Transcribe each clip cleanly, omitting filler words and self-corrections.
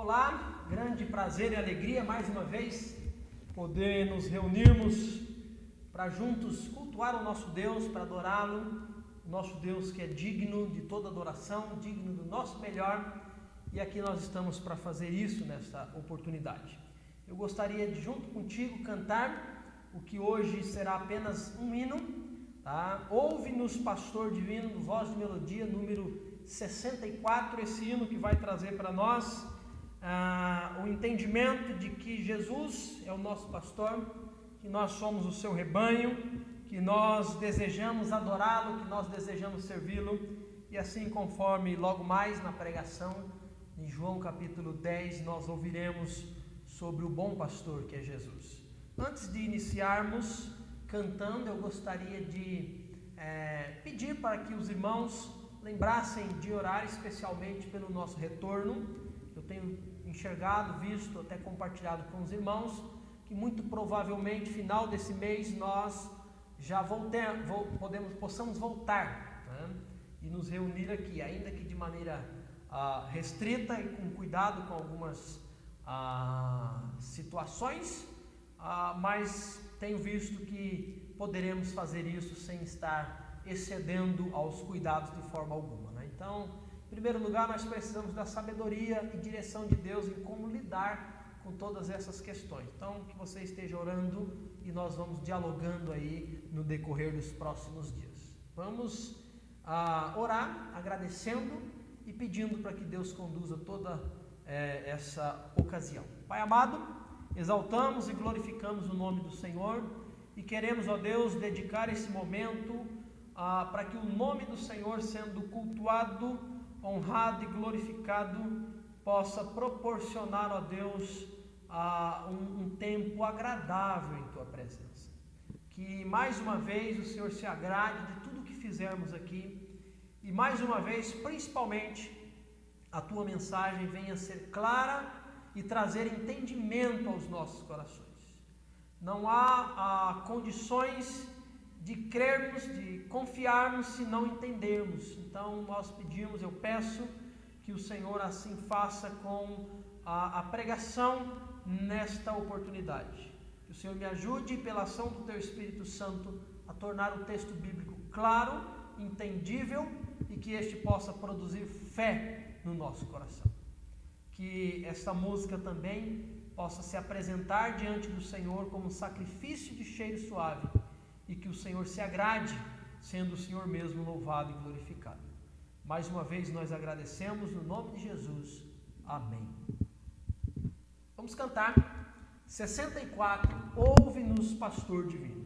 Olá, grande prazer e alegria mais uma vez poder nos reunirmos para juntos cultuar o nosso Deus, para adorá-lo, o nosso Deus que é digno de toda adoração, digno do nosso melhor, e aqui nós estamos para fazer isso nesta oportunidade. Eu gostaria de junto contigo cantar o que hoje será apenas um hino, tá? Ouve-nos, Pastor Divino, do Voz de Melodia, número 64, esse hino que vai trazer para nós o entendimento de que Jesus é o nosso pastor, que nós somos o seu rebanho, que nós desejamos adorá-lo, que nós desejamos servi-lo, e assim conforme logo mais na pregação em João capítulo 10 nós ouviremos sobre o bom pastor que é Jesus. Antes de iniciarmos cantando, eu gostaria de pedir para que os irmãos lembrassem de orar especialmente pelo nosso retorno. Eu tenho enxergado, visto, até compartilhado com os irmãos, que muito provavelmente final desse mês nós já possamos voltar, né? E nos reunir aqui, ainda que de maneira restrita e com cuidado com algumas situações, mas tenho visto que poderemos fazer isso sem estar excedendo aos cuidados de forma alguma, né? Então, em primeiro lugar, nós precisamos da sabedoria e direção de Deus em como lidar com todas essas questões. Então, que você esteja orando e nós vamos dialogando aí no decorrer dos próximos dias. Vamos orar agradecendo e pedindo para que Deus conduza toda essa ocasião. Pai amado, exaltamos e glorificamos o nome do Senhor e queremos, ó Deus, dedicar esse momento para que o nome do Senhor, sendo cultuado, honrado e glorificado, possa proporcionar, ó Deus, um tempo agradável em Tua presença. Que mais uma vez o Senhor se agrade de tudo que fizermos aqui e mais uma vez, principalmente, a Tua mensagem venha ser clara e trazer entendimento aos nossos corações. Não há condições de crermos, de confiarmos se não entendermos. Então nós pedimos, eu peço que o Senhor assim faça com a pregação nesta oportunidade. Que o Senhor me ajude pela ação do Teu Espírito Santo a tornar o texto bíblico claro, entendível e que este possa produzir fé no nosso coração. Que esta música também possa se apresentar diante do Senhor como um sacrifício de cheiro suave e que o Senhor se agrade, sendo o Senhor mesmo louvado e glorificado. Mais uma vez nós agradecemos no nome de Jesus. Amém. Vamos cantar 64, Ouve-nos, Pastor Divino.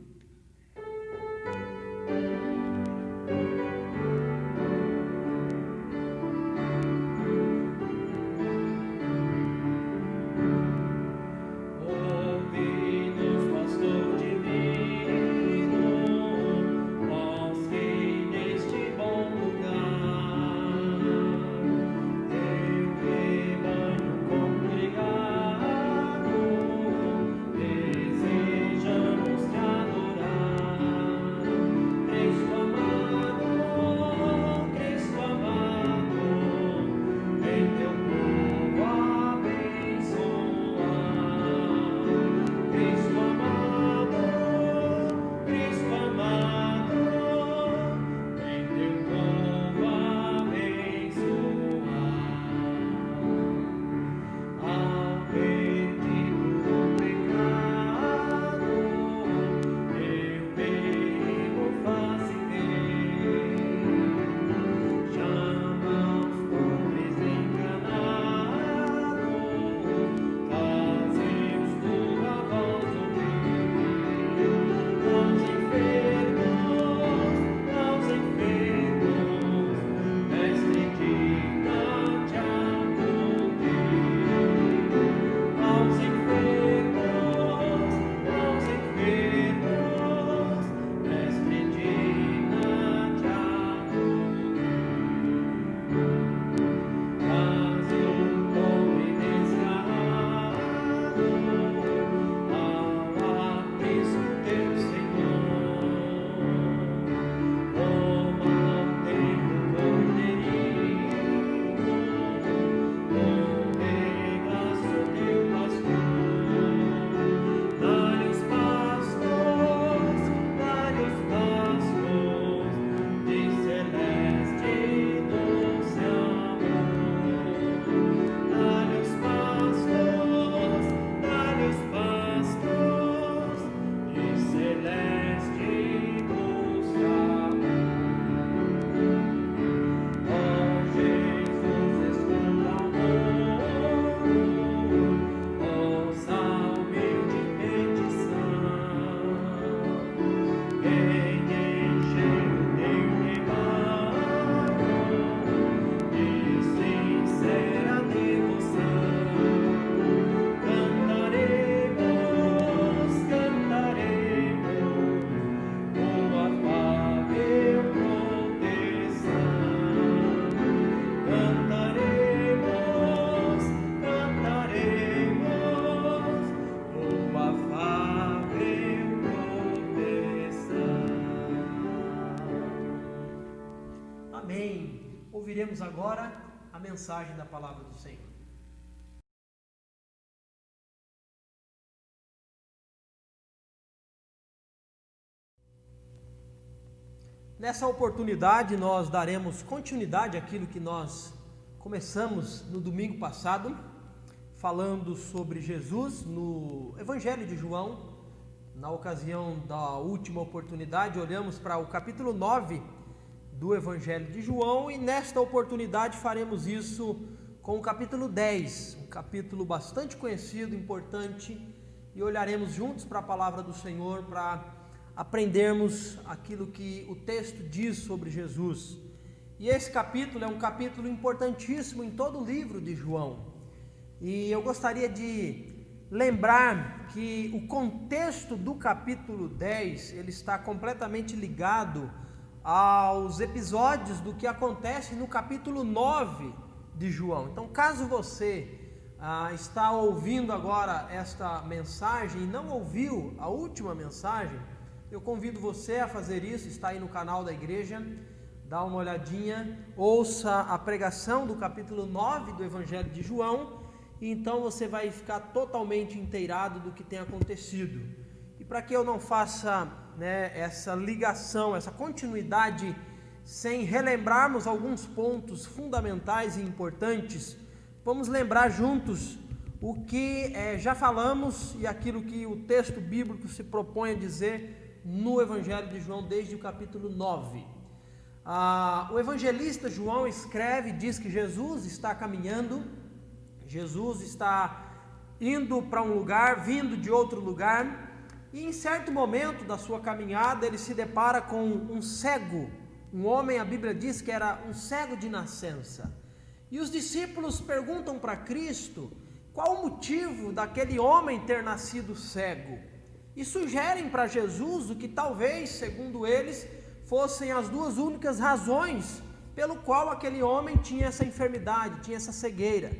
Desejamos te adorar. Amém. Ouviremos agora a mensagem da palavra do Senhor. Nessa oportunidade, nós daremos continuidade àquilo que nós começamos no domingo passado, falando sobre Jesus no Evangelho de João. Na ocasião da última oportunidade, olhamos para o capítulo 9 do Evangelho de João, e nesta oportunidade faremos isso com o capítulo 10, um capítulo bastante conhecido, importante, e olharemos juntos para a palavra do Senhor para aprendermos aquilo que o texto diz sobre Jesus. E esse capítulo é um capítulo importantíssimo em todo o livro de João. E eu gostaria de lembrar que o contexto do capítulo 10, ele está completamente ligado aos episódios do que acontece no capítulo 9 de João. Então, caso você está ouvindo agora esta mensagem e não ouviu a última mensagem, eu convido você a fazer isso. Está aí no canal da igreja, dá uma olhadinha, ouça a pregação do capítulo 9 do Evangelho de João, e então você vai ficar totalmente inteirado do que tem acontecido. E para que eu não faça essa ligação, essa continuidade, sem relembrarmos alguns pontos fundamentais e importantes, vamos lembrar juntos o que já falamos e aquilo que o texto bíblico se propõe a dizer no Evangelho de João, desde o capítulo 9. O evangelista João escreve, diz que Jesus está caminhando, Jesus está indo para um lugar, vindo de outro lugar, e em certo momento da sua caminhada ele se depara com um cego, um homem, a Bíblia diz que era um cego de nascença, e os discípulos perguntam para Cristo qual o motivo daquele homem ter nascido cego, e sugerem para Jesus o que talvez, segundo eles, fossem as duas únicas razões pelo qual aquele homem tinha essa enfermidade, tinha essa cegueira.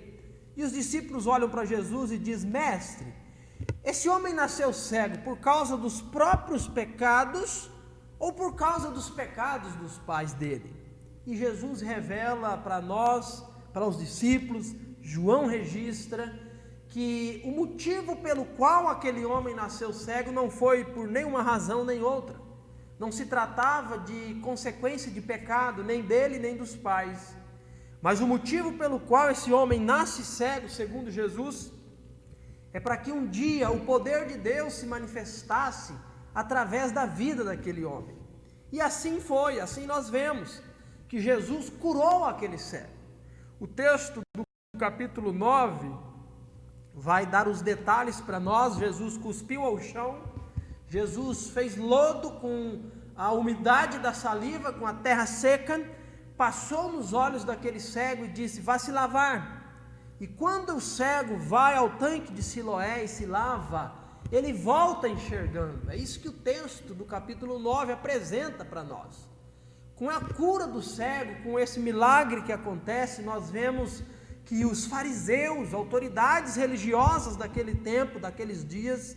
E os discípulos olham para Jesus e dizem: mestre, esse homem nasceu cego por causa dos próprios pecados ou por causa dos pecados dos pais dele? E Jesus revela para nós, para os discípulos, João registra que o motivo pelo qual aquele homem nasceu cego não foi por nenhuma razão nem outra. Não se tratava de consequência de pecado, nem dele nem dos pais. Mas o motivo pelo qual esse homem nasce cego, segundo Jesus, é para que um dia o poder de Deus se manifestasse através da vida daquele homem. E assim foi, assim nós vemos que Jesus curou aquele cego. O texto do capítulo 9 vai dar os detalhes para nós. Jesus cuspiu ao chão, Jesus fez lodo com a umidade da saliva, com a terra seca, passou nos olhos daquele cego e disse: vá se lavar. E quando o cego vai ao tanque de Siloé e se lava, ele volta enxergando. É isso que o texto do capítulo 9 apresenta para nós. Com a cura do cego, com esse milagre que acontece, nós vemos que os fariseus, autoridades religiosas daquele tempo, daqueles dias,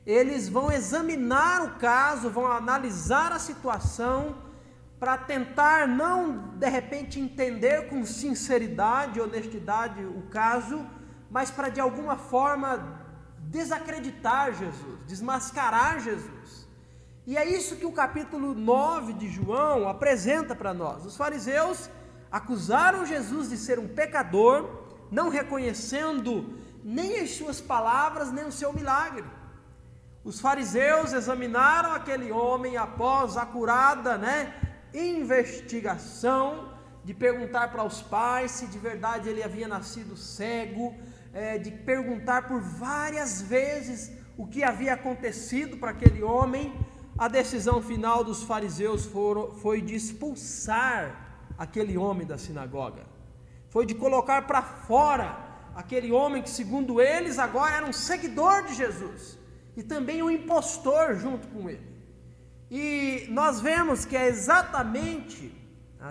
eles vão examinar o caso, vão analisar a situação, para tentar não de repente entender com sinceridade e honestidade o caso, mas para de alguma forma desacreditar Jesus, desmascarar Jesus. E é isso que o capítulo 9 de João apresenta para nós. Os fariseus acusaram Jesus de ser um pecador, não reconhecendo nem as suas palavras, nem o seu milagre. Os fariseus examinaram aquele homem após a curada, investigação, de perguntar para os pais se de verdade ele havia nascido cego, de perguntar por várias vezes o que havia acontecido para aquele homem. A decisão final dos fariseus foi de expulsar aquele homem da sinagoga, foi de colocar para fora aquele homem que, segundo eles, agora era um seguidor de Jesus e também um impostor junto com ele. E nós vemos que é exatamente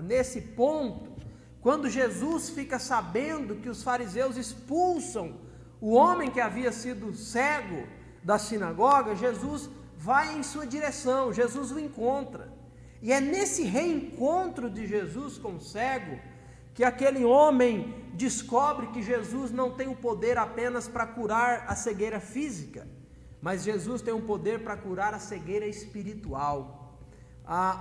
nesse ponto, quando Jesus fica sabendo que os fariseus expulsam o homem que havia sido cego da sinagoga, Jesus vai em sua direção, Jesus o encontra. E é nesse reencontro de Jesus com o cego que aquele homem descobre que Jesus não tem o poder apenas para curar a cegueira física, mas Jesus tem o poder para curar a cegueira espiritual.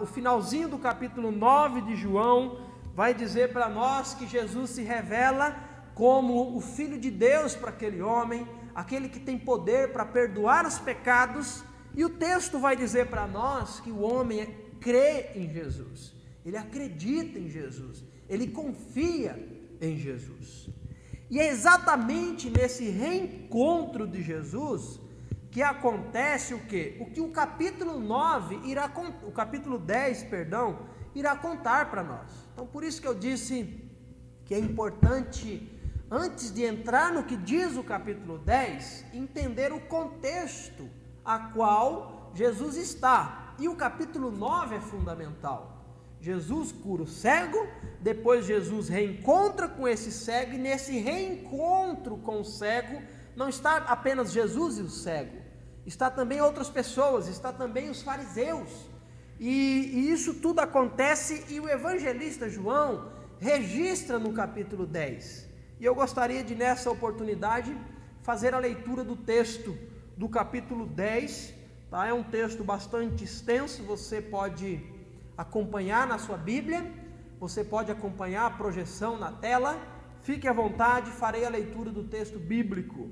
O finalzinho do capítulo 9 de João vai dizer para nós que Jesus se revela como o Filho de Deus para aquele homem, aquele que tem poder para perdoar os pecados, e o texto vai dizer para nós que o homem crê em Jesus, ele acredita em Jesus, ele confia em Jesus. E é exatamente nesse reencontro de Jesus que acontece o quê? O que o capítulo 10, irá contar para nós. Então, por isso que eu disse que é importante, antes de entrar no que diz o capítulo 10, entender o contexto a qual Jesus está. E o capítulo 9 é fundamental. Jesus cura o cego, depois Jesus reencontra com esse cego, e nesse reencontro com o cego, não está apenas Jesus e o cego, está também outras pessoas, está também os fariseus, e isso tudo acontece, e o evangelista João registra no capítulo 10, e eu gostaria de nessa oportunidade fazer a leitura do texto do capítulo 10, tá? É um texto bastante extenso, você pode acompanhar na sua Bíblia, você pode acompanhar a projeção na tela, fique à vontade, farei a leitura do texto bíblico.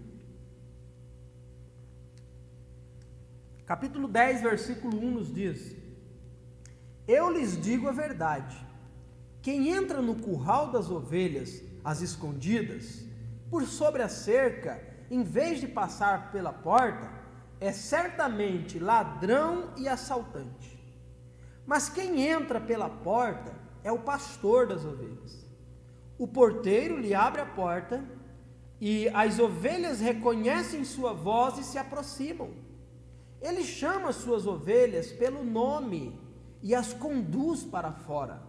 Capítulo 10, versículo 1 nos diz: Eu lhes digo a verdade, quem entra no curral das ovelhas, as escondidas, por sobre a cerca, em vez de passar pela porta, é certamente ladrão e assaltante. Mas quem entra pela porta é o pastor das ovelhas. O porteiro lhe abre a porta, e as ovelhas reconhecem sua voz e se aproximam. Ele chama suas ovelhas pelo nome e as conduz para fora.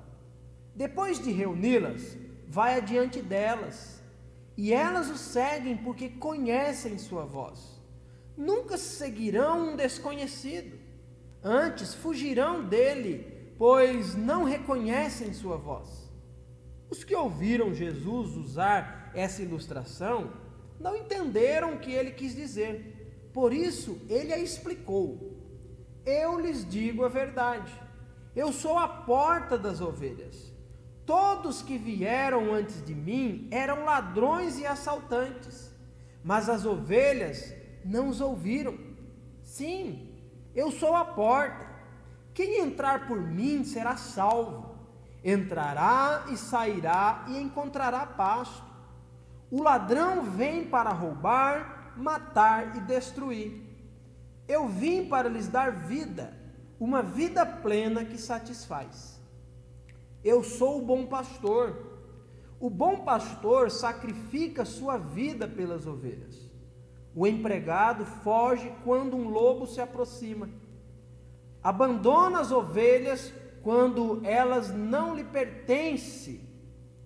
Depois de reuni-las, vai adiante delas, e elas o seguem porque conhecem sua voz. Nunca seguirão um desconhecido, antes fugirão dele, pois não reconhecem sua voz. Os que ouviram Jesus usar essa ilustração não entenderam o que ele quis dizer. Por isso ele a explicou. Eu lhes digo a verdade. Eu sou a porta das ovelhas. Todos que vieram antes de mim eram ladrões e assaltantes, mas as ovelhas não os ouviram. Sim, eu sou a porta. Quem entrar por mim será salvo. Entrará e sairá e encontrará pasto. O ladrão vem para roubar, matar e destruir. Eu vim para lhes dar vida, uma vida plena que satisfaz. Eu sou o bom pastor. O bom pastor sacrifica sua vida pelas ovelhas. O empregado foge quando um lobo se aproxima. Abandona as ovelhas quando elas não lhe pertencem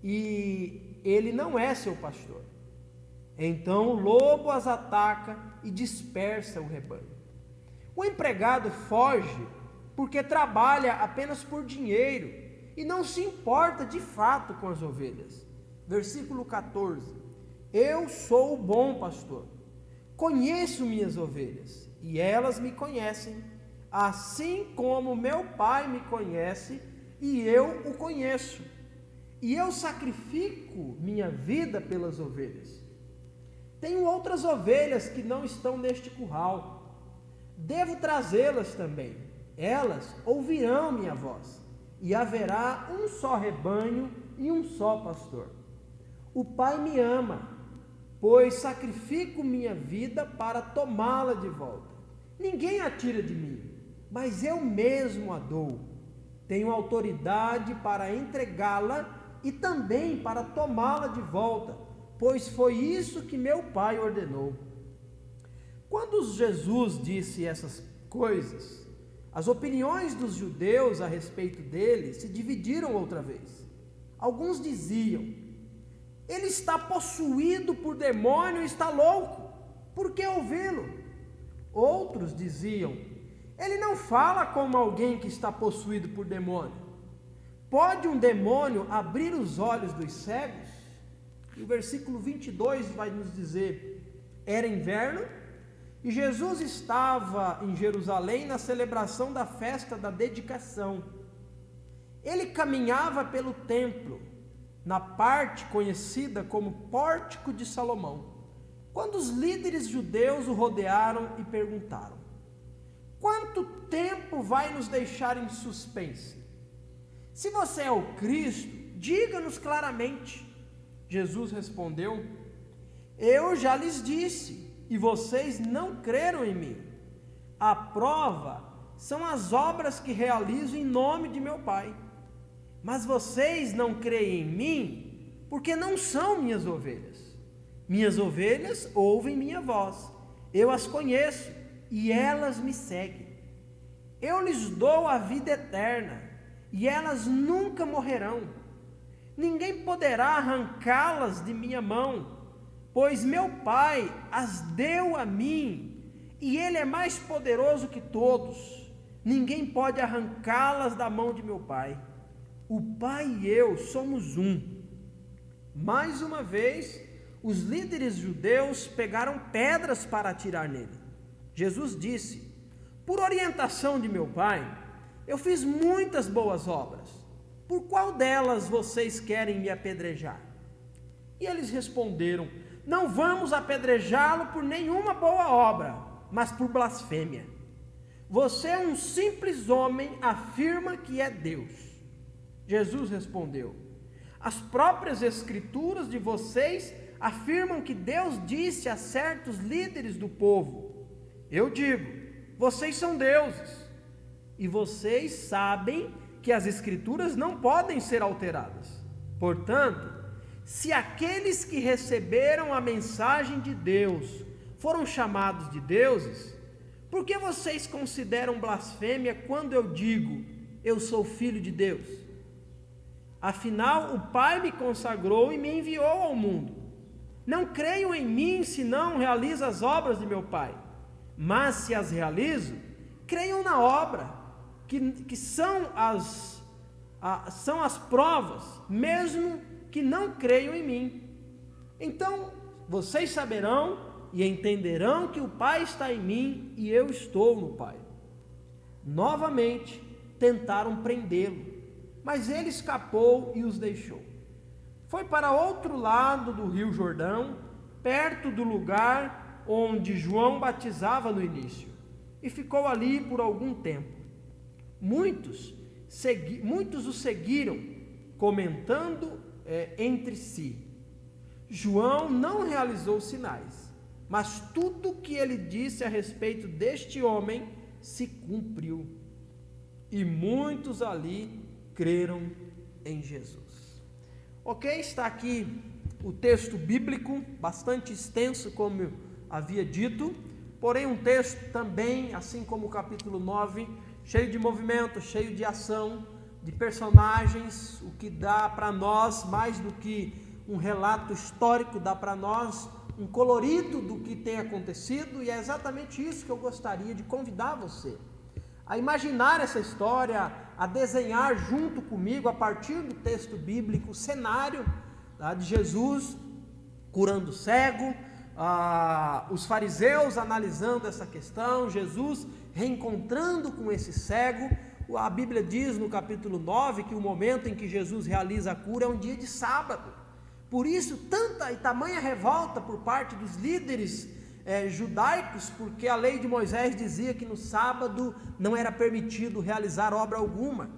e ele não é seu pastor. Então o lobo as ataca e dispersa o rebanho. O empregado foge porque trabalha apenas por dinheiro e não se importa de fato com as ovelhas. Versículo 14: Eu sou o bom pastor. Conheço minhas ovelhas e elas me conhecem, assim como meu Pai me conhece e eu o conheço. E eu sacrifico minha vida pelas ovelhas. Tenho outras ovelhas que não estão neste curral. Devo trazê-las também. Elas ouvirão minha voz, e haverá um só rebanho e um só pastor. O Pai me ama, pois sacrifico minha vida para tomá-la de volta. Ninguém a tira de mim, mas eu mesmo a dou. Tenho autoridade para entregá-la e também para tomá-la de volta, pois foi isso que meu Pai ordenou. Quando Jesus disse essas coisas, as opiniões dos judeus a respeito dele se dividiram outra vez. Alguns diziam: ele está possuído por demônio e está louco, por que ouvi-lo? Outros diziam: Ele não fala como alguém que está possuído por demônio. Pode um demônio abrir os olhos dos cegos? E o versículo 22 vai nos dizer: era inverno e Jesus estava em Jerusalém na celebração da festa da dedicação. Ele caminhava pelo templo, na parte conhecida como Pórtico de Salomão, quando os líderes judeus o rodearam e perguntaram: quanto tempo vai nos deixar em suspense? Se você é o Cristo, diga-nos claramente. Jesus respondeu: eu já lhes disse, e vocês não creram em mim. A prova são as obras que realizo em nome de meu Pai. Mas vocês não creem em mim, porque não são minhas ovelhas. Minhas ovelhas ouvem minha voz, eu as conheço, e elas me seguem. Eu lhes dou a vida eterna, e elas nunca morrerão. Ninguém poderá arrancá-las de minha mão, pois meu Pai as deu a mim, e Ele é mais poderoso que todos. Ninguém pode arrancá-las da mão de meu Pai. O Pai e eu somos um. Mais uma vez, os líderes judeus pegaram pedras para atirar nele. Jesus disse: por orientação de meu Pai, eu fiz muitas boas obras. Por qual delas vocês querem me apedrejar? E eles responderam: não vamos apedrejá-lo por nenhuma boa obra, mas por blasfêmia. Você é um simples homem, afirma que é Deus. Jesus respondeu: as próprias escrituras de vocês afirmam que Deus disse a certos líderes do povo: eu digo, vocês são deuses, e vocês sabem que as escrituras não podem ser alteradas. Portanto, se aqueles que receberam a mensagem de Deus foram chamados de deuses, por que vocês consideram blasfêmia quando eu digo, eu sou filho de Deus? Afinal, o Pai me consagrou e me enviou ao mundo. Não creiam em mim se não realizo as obras de meu Pai, mas se as realizo, creiam na obra, que são as provas, mesmo que não creiam em mim. Então, vocês saberão e entenderão que o Pai está em mim e eu estou no Pai. Novamente, tentaram prendê-lo, mas ele escapou e os deixou. Foi para outro lado do rio Jordão, perto do lugar onde João batizava no início, e ficou ali por algum tempo. Muitos o seguiram, comentando entre si: João não realizou sinais, mas tudo o que ele disse a respeito deste homem se cumpriu. E muitos ali creram em Jesus. Ok, está aqui o texto bíblico, bastante extenso, como eu havia dito, porém um texto também, assim como o capítulo 9, cheio de movimento, cheio de ação, de personagens, o que dá para nós, mais do que um relato histórico, dá para nós um colorido do que tem acontecido, e é exatamente isso que eu gostaria de convidar você a imaginar essa história, a desenhar junto comigo, a partir do texto bíblico, o cenário de Jesus curando o cego, os fariseus analisando essa questão, Jesus reencontrando com esse cego. A Bíblia diz no capítulo 9 que o momento em que Jesus realiza a cura é um dia de sábado. Por isso, tanta e tamanha revolta por parte dos líderes judaicos, porque a lei de Moisés dizia que no sábado não era permitido realizar obra alguma.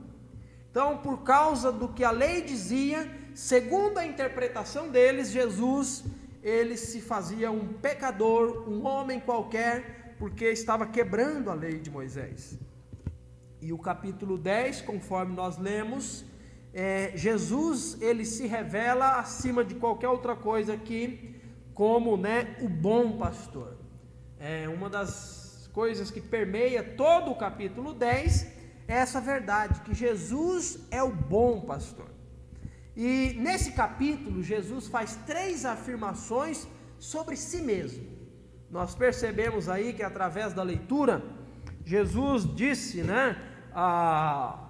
Então, por causa do que a lei dizia, segundo a interpretação deles, Jesus, ele se fazia um pecador, um homem qualquer, porque estava quebrando a lei de Moisés. E o capítulo 10, conforme nós lemos, Jesus, ele se revela acima de qualquer outra coisa aqui, como o bom pastor. Uma das coisas que permeia todo o capítulo 10 é essa verdade, que Jesus é o bom pastor. E nesse capítulo, Jesus faz 3 afirmações sobre si mesmo. Nós percebemos aí que através da leitura, Jesus disse,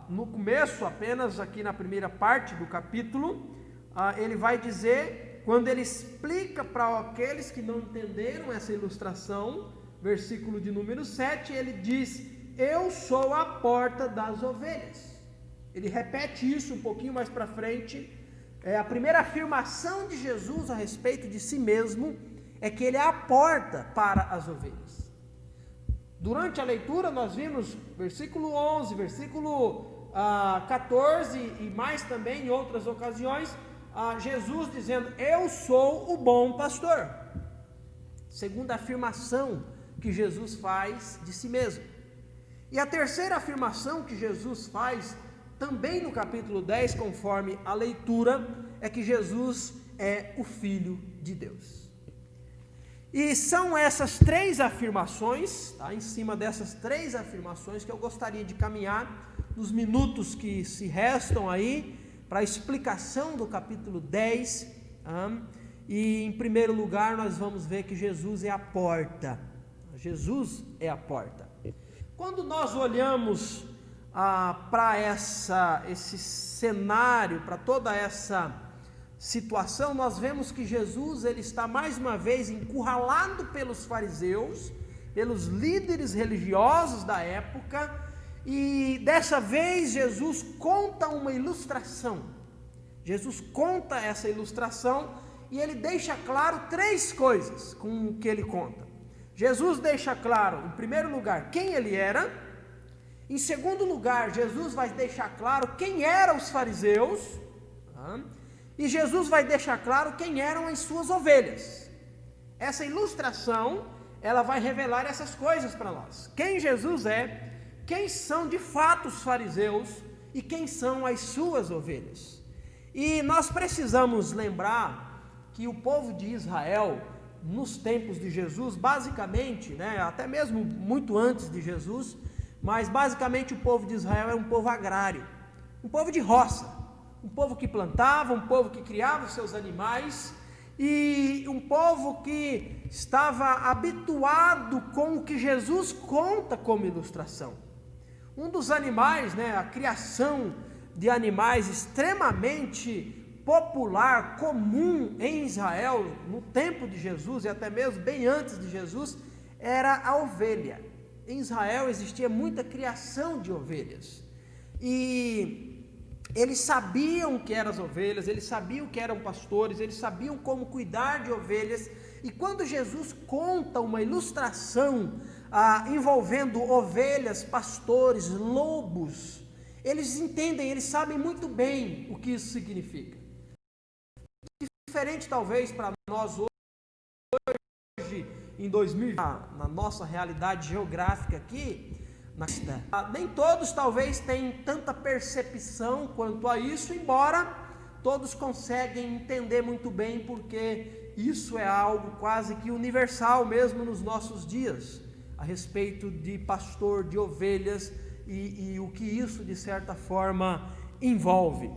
no começo, apenas aqui na primeira parte do capítulo, ele vai dizer, quando ele explica para aqueles que não entenderam essa ilustração, versículo de número 7, ele diz: eu sou a porta das ovelhas. Ele repete isso um pouquinho mais para frente. A primeira afirmação de Jesus a respeito de si mesmo é que ele é a porta para as ovelhas. Durante a leitura nós vimos versículo 11, versículo 14 e mais também em outras ocasiões, Jesus dizendo: eu sou o bom pastor. Segunda afirmação que Jesus faz de si mesmo. E a terceira afirmação que Jesus faz também no capítulo 10, conforme a leitura, é que Jesus é o Filho de Deus. E são essas três afirmações, em cima dessas três afirmações, que eu gostaria de caminhar nos minutos que se restam aí, para a explicação do capítulo 10, e em primeiro lugar nós vamos ver que Jesus é a porta. Jesus é a porta. Quando nós olhamos para esse cenário, para toda essa situação, nós vemos que Jesus ele está mais uma vez encurralado pelos fariseus, pelos líderes religiosos da época, e dessa vez Jesus conta uma ilustração. Jesus conta essa ilustração e ele deixa claro três coisas com o que ele conta. Jesus deixa claro, em primeiro lugar, quem ele era. Em segundo lugar, Jesus vai deixar claro quem eram os fariseus, e Jesus vai deixar claro quem eram as suas ovelhas. Essa ilustração, ela vai revelar essas coisas para nós. Quem Jesus é, quem são de fato os fariseus e quem são as suas ovelhas. E nós precisamos lembrar que o povo de Israel, nos tempos de Jesus, basicamente, até mesmo muito antes de Jesus, mas basicamente o povo de Israel era um povo agrário, um povo de roça, um povo que plantava, um povo que criava seus animais, e um povo que estava habituado com o que Jesus conta como ilustração. Um dos animais, a criação de animais extremamente popular, comum em Israel, no tempo de Jesus e até mesmo bem antes de Jesus, era a ovelha. Em Israel existia muita criação de ovelhas, e eles sabiam o que eram as ovelhas, eles sabiam que eram pastores, eles sabiam como cuidar de ovelhas, e quando Jesus conta uma ilustração envolvendo ovelhas, pastores, lobos, eles entendem, eles sabem muito bem o que isso significa. Diferente talvez para nós hoje, em 2020, na nossa realidade geográfica aqui, nem todos talvez tenham tanta percepção quanto a isso, embora todos conseguem entender muito bem, porque isso é algo quase que universal mesmo nos nossos dias, a respeito de pastor, de ovelhas e o que isso de certa forma envolve.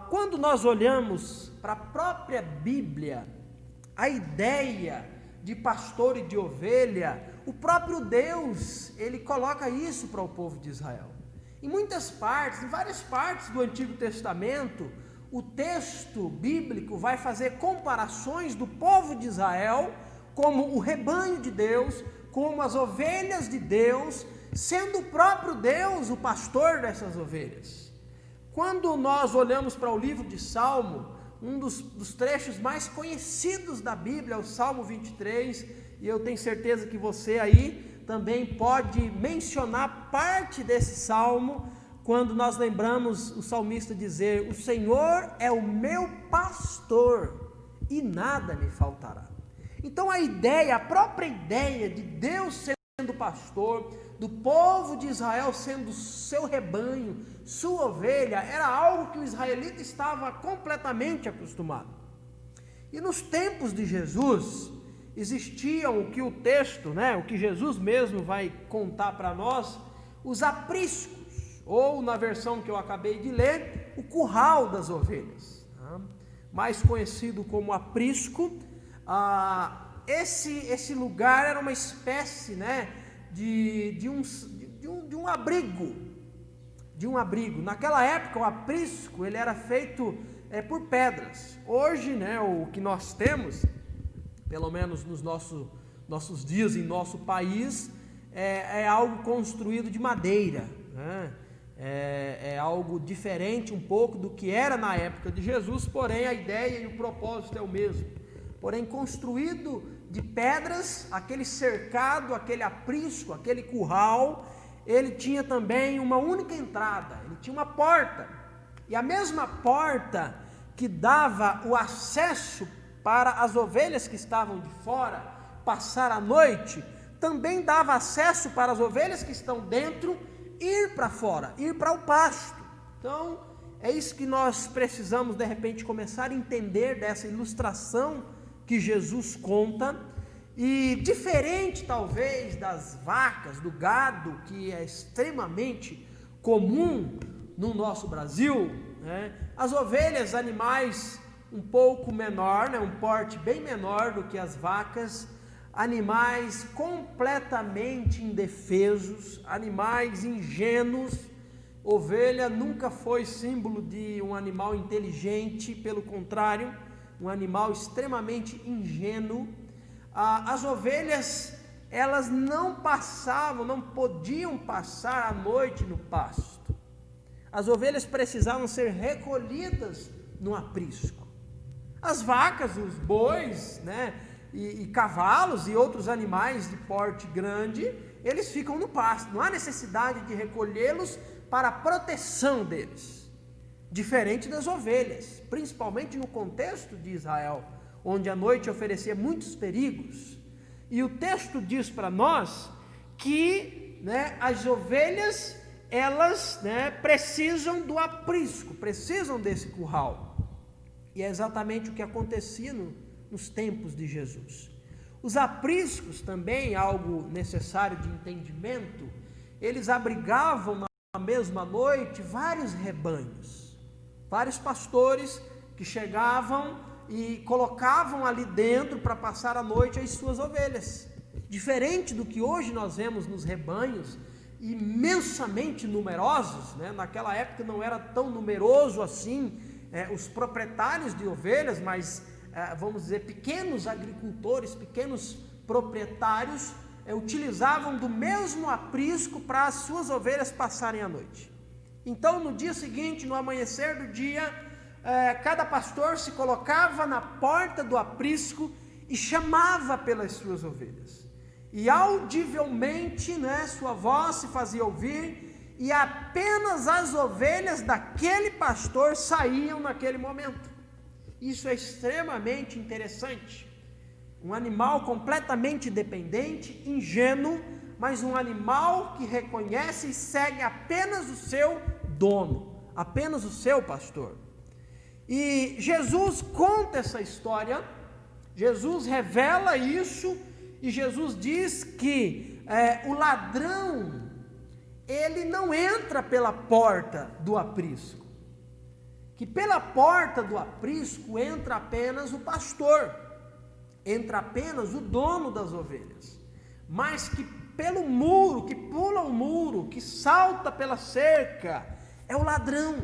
Quando nós olhamos para a própria Bíblia, a ideia de pastor e de ovelha, o próprio Deus, ele coloca isso para o povo de Israel. Em várias partes do Antigo Testamento, o texto bíblico vai fazer comparações do povo de Israel como o rebanho de Deus, como as ovelhas de Deus, sendo o próprio Deus o pastor dessas ovelhas. Quando nós olhamos para o livro de Salmo, um dos trechos mais conhecidos da Bíblia é o Salmo 23, e eu tenho certeza que você aí também pode mencionar parte desse salmo, quando nós lembramos o salmista dizer: o Senhor é o meu pastor e nada me faltará. Então a própria ideia de Deus sendo pastor, do povo de Israel sendo seu rebanho, sua ovelha, era algo que o israelita estava completamente acostumado. E nos tempos de Jesus, existiam o que o texto, o que Jesus mesmo vai contar para nós, os apriscos, ou na versão que eu acabei de ler, o curral das ovelhas, mais conhecido como aprisco. Esse lugar era uma espécie de um abrigo. Naquela época, o aprisco ele era feito por pedras. Hoje, né, o que nós temos, pelo menos nos nossos dias em nosso país, é algo construído de madeira, né? É algo diferente um pouco do que era na época de Jesus, porém a ideia e o propósito é o mesmo. Porém, construído de pedras, aquele cercado, aquele aprisco, aquele curral, ele tinha também uma única entrada, ele tinha uma porta, e a mesma porta que dava o acesso para as ovelhas que estavam de fora passar a noite, também dava acesso para as ovelhas que estão dentro ir para fora, ir para o pasto. Então, é isso que nós precisamos de repente começar a entender dessa ilustração que Jesus conta. E diferente talvez das vacas, do gado, que é extremamente comum no nosso Brasil, né? As ovelhas, animais um pouco menor, né? Um porte bem menor do que as vacas, animais completamente indefesos, animais ingênuos. Ovelha nunca foi símbolo de um animal inteligente, pelo contrário, um animal extremamente ingênuo. As ovelhas, elas não podiam passar a noite no pasto. As ovelhas precisavam ser recolhidas no aprisco. As vacas, os bois, né, e cavalos e outros animais de porte grande, eles ficam no pasto. Não há necessidade de recolhê-los para a proteção deles. Diferente das ovelhas, principalmente no contexto de Israel, onde a noite oferecia muitos perigos. E o texto diz para nós que, né, as ovelhas, elas, né, precisam do aprisco, precisam desse curral. E é exatamente o que acontecia nos tempos de Jesus. Os apriscos também, algo necessário de entendimento, eles abrigavam na mesma noite vários rebanhos, vários pastores que chegavam e colocavam ali dentro para passar a noite as suas ovelhas. Diferente do que hoje nós vemos nos rebanhos, imensamente numerosos, né? Naquela época não era tão numeroso assim os proprietários de ovelhas, mas vamos dizer, pequenos agricultores, pequenos proprietários, utilizavam do mesmo aprisco para as suas ovelhas passarem a noite. Então, no dia seguinte, no amanhecer do dia, cada pastor se colocava na porta do aprisco e chamava pelas suas ovelhas. E audivelmente, né, sua voz se fazia ouvir, e apenas as ovelhas daquele pastor saíam naquele momento. Isso é extremamente interessante. Um animal completamente dependente, ingênuo, mas um animal que reconhece e segue apenas o seu dono, apenas o seu pastor. E Jesus conta essa história, Jesus revela isso, e Jesus diz que o ladrão, ele não entra pela porta do aprisco, que pela porta do aprisco entra apenas o pastor, entra apenas o dono das ovelhas, mas que pelo muro, que pula o muro, que salta pela cerca, é o ladrão.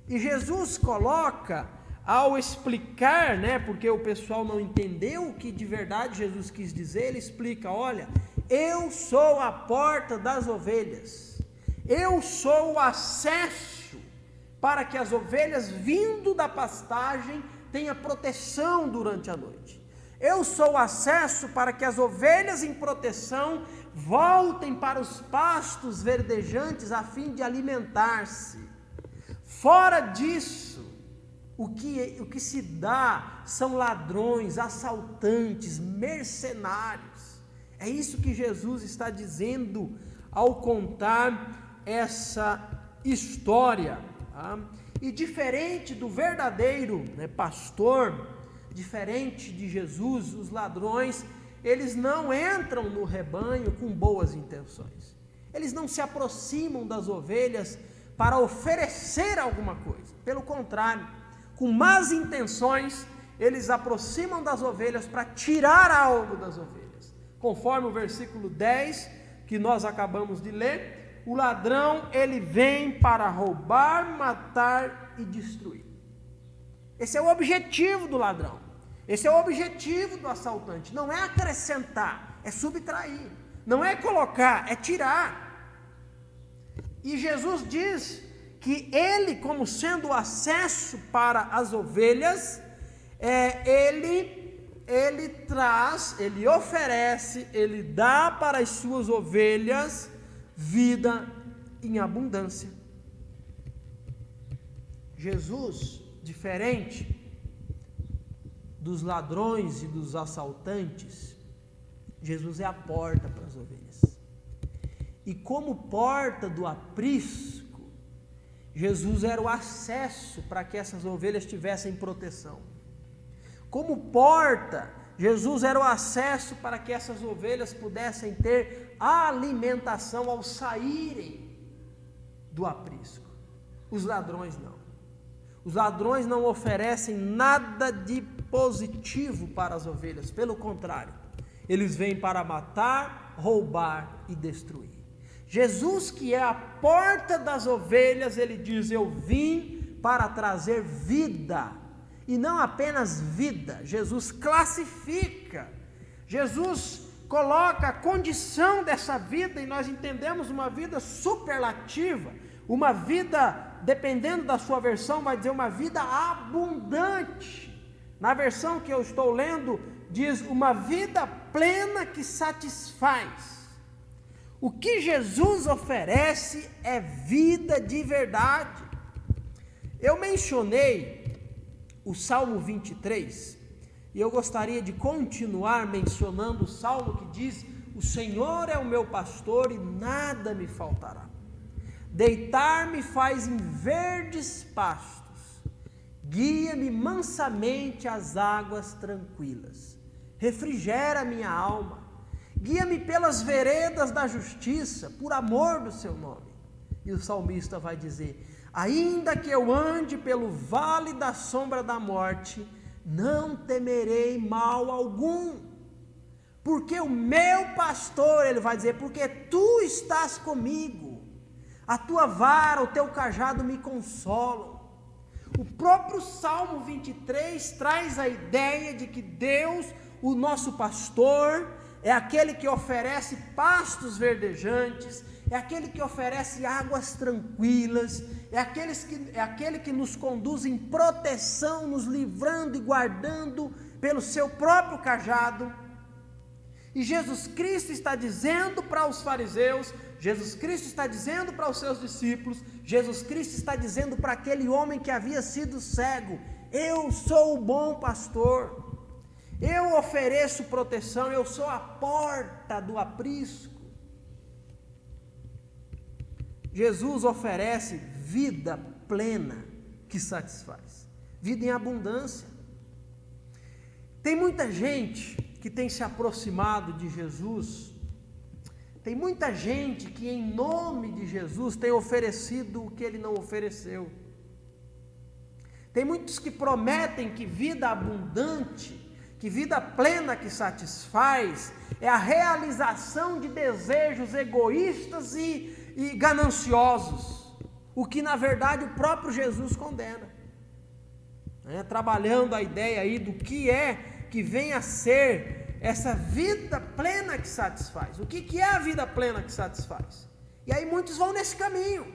E Jesus coloca, ao explicar, né, porque o pessoal não entendeu o que de verdade Jesus quis dizer, ele explica: olha, eu sou a porta das ovelhas, eu sou o acesso para que as ovelhas vindo da pastagem tenham proteção durante a noite. Eu sou o acesso para que as ovelhas em proteção voltem para os pastos verdejantes a fim de alimentar-se. Fora disso, o que se dá são ladrões, assaltantes, mercenários. É isso que Jesus está dizendo ao contar essa história. Tá? E diferente do verdadeiro, né, pastor, diferente de Jesus, os ladrões, eles não entram no rebanho com boas intenções. Eles não se aproximam das ovelhas para oferecer alguma coisa. Pelo contrário, com más intenções, eles aproximam das ovelhas para tirar algo das ovelhas, Conforme o versículo 10 que nós acabamos de ler, o ladrão, ele vem para roubar, matar e destruir. Esse é o objetivo do ladrão. Esse é o objetivo do assaltante. Não é acrescentar, é subtrair. Não é colocar, é tirar. E Jesus diz que ele, como sendo o acesso para as ovelhas, ele traz, ele oferece, ele dá para as suas ovelhas vida em abundância. Jesus, diferente dos ladrões e dos assaltantes, Jesus é a porta para as ovelhas. E como porta do aprisco, Jesus era o acesso para que essas ovelhas tivessem proteção. Como porta, Jesus era o acesso para que essas ovelhas pudessem ter alimentação ao saírem do aprisco. Os ladrões não. Os ladrões não oferecem nada de positivo para as ovelhas, pelo contrário, eles vêm para matar, roubar e destruir. Jesus, que é a porta das ovelhas, ele diz: eu vim para trazer vida, e não apenas vida. Jesus classifica, Jesus coloca a condição dessa vida, e nós entendemos uma vida superlativa, uma vida, dependendo da sua versão, vai dizer uma vida abundante. Na versão que eu estou lendo, diz uma vida plena que satisfaz. O que Jesus oferece é vida de verdade. Eu mencionei o Salmo 23, e eu gostaria de continuar mencionando o Salmo que diz: o Senhor é o meu pastor e nada me faltará. Deitar-me faz em verdes pastos, guia-me mansamente às águas tranquilas, refrigera minha alma, guia-me pelas veredas da justiça, por amor do seu nome. E o salmista vai dizer: ainda que eu ande pelo vale da sombra da morte, não temerei mal algum, porque o meu pastor, ele vai dizer, porque tu estás comigo, a tua vara, o teu cajado me consolam. O próprio Salmo 23 traz a ideia de que Deus, o nosso pastor, é aquele que oferece pastos verdejantes, é aquele que oferece águas tranquilas, é aquele que nos conduz em proteção, nos livrando e guardando pelo seu próprio cajado. E Jesus Cristo está dizendo para os fariseus, Jesus Cristo está dizendo para os seus discípulos, Jesus Cristo está dizendo para aquele homem que havia sido cego: eu sou o bom pastor, eu ofereço proteção, eu sou a porta do aprisco. Jesus oferece vida plena que satisfaz, vida em abundância. Tem muita gente que tem se aproximado de Jesus, tem muita gente que em nome de Jesus tem oferecido o que ele não ofereceu. Tem muitos que prometem que vida abundante, que vida plena que satisfaz, é a realização de desejos egoístas e gananciosos, o que na verdade o próprio Jesus condena, trabalhando a ideia aí do que é que vem a ser essa vida plena que satisfaz. O que é a vida plena que satisfaz? E aí muitos vão nesse caminho,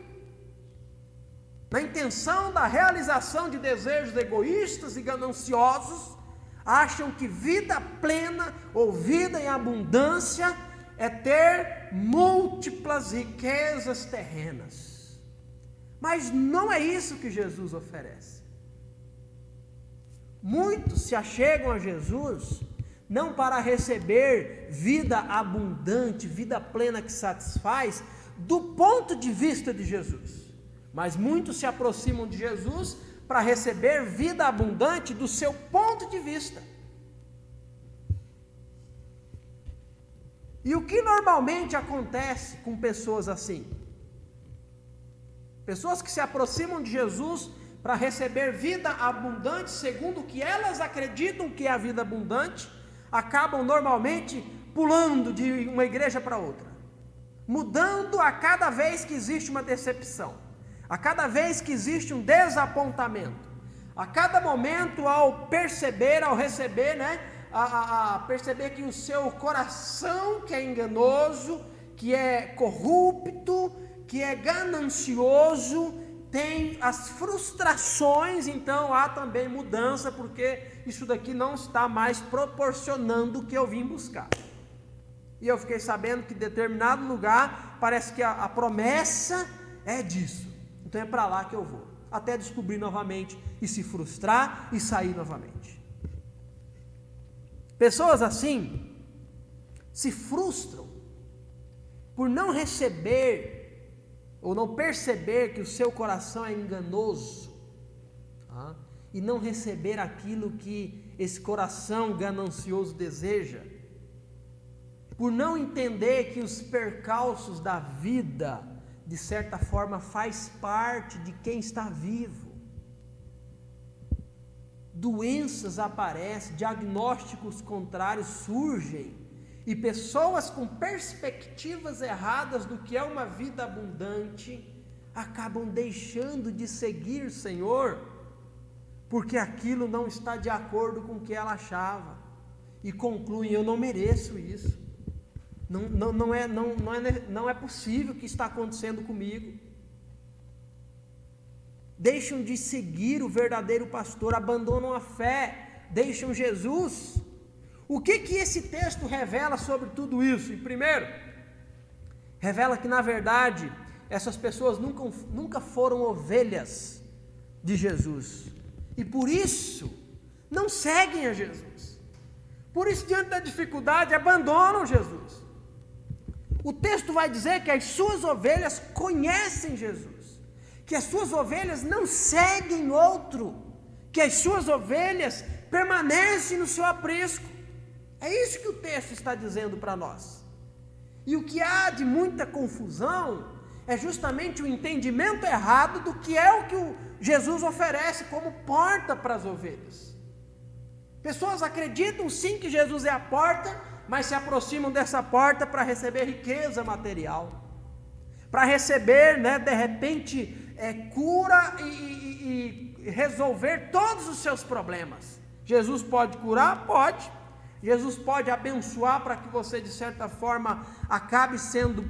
na intenção da realização de desejos egoístas e gananciosos, acham que vida plena ou vida em abundância é ter múltiplas riquezas terrenas. Mas não é isso que Jesus oferece. Muitos se achegam a Jesus não para receber vida abundante, vida plena que satisfaz, do ponto de vista de Jesus, mas muitos se aproximam de Jesus para receber vida abundante do seu ponto de vista. E o que normalmente acontece com pessoas assim? Pessoas que se aproximam de Jesus para receber vida abundante, segundo o que elas acreditam que é a vida abundante, acabam normalmente pulando de uma igreja para outra, mudando a cada vez que existe uma decepção, a cada vez que existe um desapontamento, a cada momento ao perceber, ao receber, a perceber que o seu coração, que é enganoso, que é corrupto, que é ganancioso, tem as frustrações, então há também mudança, porque isso daqui não está mais proporcionando o que eu vim buscar. E eu fiquei sabendo que em determinado lugar, parece que a promessa é disso, então é para lá que eu vou, até descobrir novamente, e se frustrar, e sair novamente. Pessoas assim, se frustram, por não receber, ou não perceber que o seu coração é enganoso, e não receber aquilo que esse coração ganancioso deseja, por não entender que os percalços da vida, de certa forma, faz parte de quem está vivo. Doenças aparecem, diagnósticos contrários surgem, e pessoas com perspectivas erradas do que é uma vida abundante, acabam deixando de seguir o Senhor, porque aquilo não está de acordo com o que ela achava, e concluem: eu não mereço isso, não é possível o que está acontecendo comigo. Deixam de seguir o verdadeiro pastor, abandonam a fé, deixam Jesus. O que esse texto revela sobre tudo isso? E primeiro, revela que na verdade essas pessoas nunca foram ovelhas de Jesus, e por isso não seguem a Jesus, por isso diante da dificuldade abandonam Jesus. O texto vai dizer que as suas ovelhas conhecem Jesus, que as suas ovelhas não seguem outro, que as suas ovelhas permanecem no seu aprisco. É isso que o texto está dizendo para nós. E o que há de muita confusão é justamente o entendimento errado do que é o que Jesus oferece como porta para as ovelhas. Pessoas acreditam sim que Jesus é a porta, mas se aproximam dessa porta para receber riqueza material, para receber, de repente, cura e resolver todos os seus problemas. Jesus pode curar? Pode. Jesus pode abençoar para que você, de certa forma, acabe sendo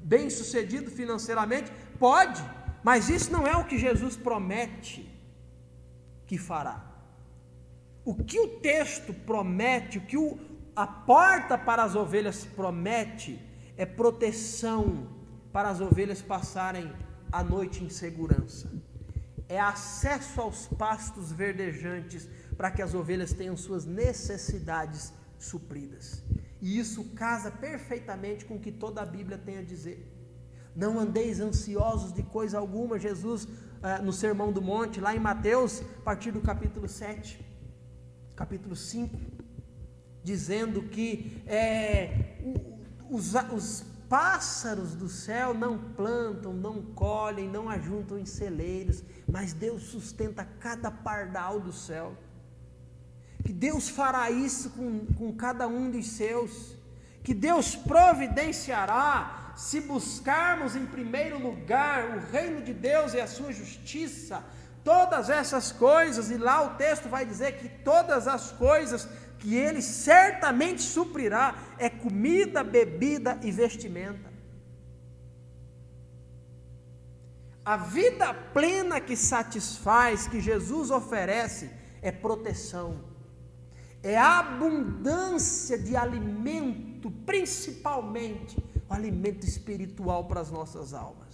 bem sucedido financeiramente? Pode, mas isso não é o que Jesus promete que fará. O que o texto promete, o que a porta para as ovelhas promete, é proteção para as ovelhas passarem a noite em segurança. É acesso aos pastos verdejantes para que as ovelhas tenham suas necessidades supridas. E isso casa perfeitamente com o que toda a Bíblia tem a dizer. Não andeis ansiosos de coisa alguma. Jesus, no Sermão do Monte, lá em Mateus, a partir do capítulo 7, capítulo 5, dizendo que os pássaros do céu não plantam, não colhem, não ajuntam em celeiros, mas Deus sustenta cada pardal do céu. Que Deus fará isso com cada um dos seus, que Deus providenciará, se buscarmos em primeiro lugar o reino de Deus e a sua justiça, todas essas coisas, e lá o texto vai dizer que todas as coisas que Ele certamente suprirá, é comida, bebida e vestimenta. A vida plena que satisfaz, que Jesus oferece, é proteção, é a abundância de alimento, principalmente o alimento espiritual para as nossas almas.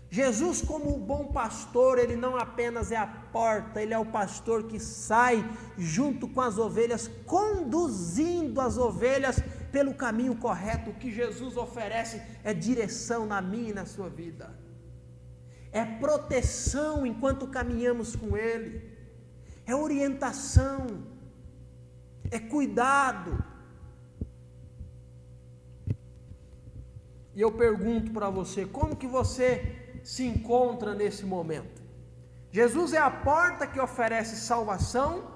Jesus, como o bom pastor, Ele não apenas é a porta, Ele é o pastor que sai junto com as ovelhas, conduzindo as ovelhas pelo caminho correto. O que Jesus oferece é direção na minha e na sua vida, é proteção enquanto caminhamos com Ele, é orientação, é cuidado. E eu pergunto para você, como que você se encontra nesse momento? Jesus é a porta que oferece salvação,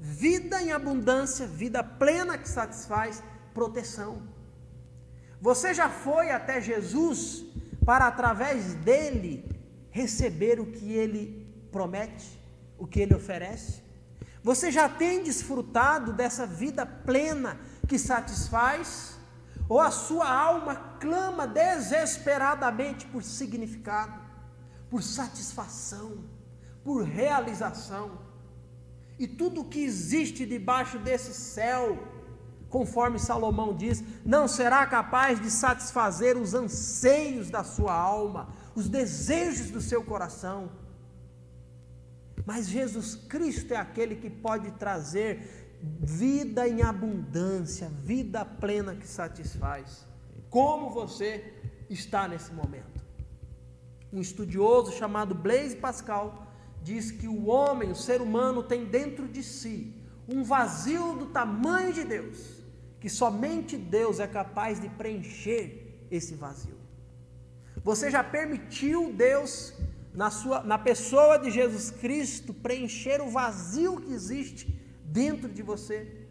vida em abundância, vida plena que satisfaz, proteção. Você já foi até Jesus para, através dele, receber o que ele promete, o que ele oferece? Você já tem desfrutado dessa vida plena que satisfaz? Ou a sua alma clama desesperadamente por significado, por satisfação, por realização? E tudo que existe debaixo desse céu, conforme Salomão diz, não será capaz de satisfazer os anseios da sua alma, os desejos do seu coração. Mas Jesus Cristo é aquele que pode trazer vida em abundância, vida plena que satisfaz. Como você está nesse momento? Um estudioso chamado Blaise Pascal diz que o homem, o ser humano, tem dentro de si um vazio do tamanho de Deus, que somente Deus é capaz de preencher esse vazio. Você já permitiu Deus, na pessoa de Jesus Cristo, preencher o vazio que existe dentro de você?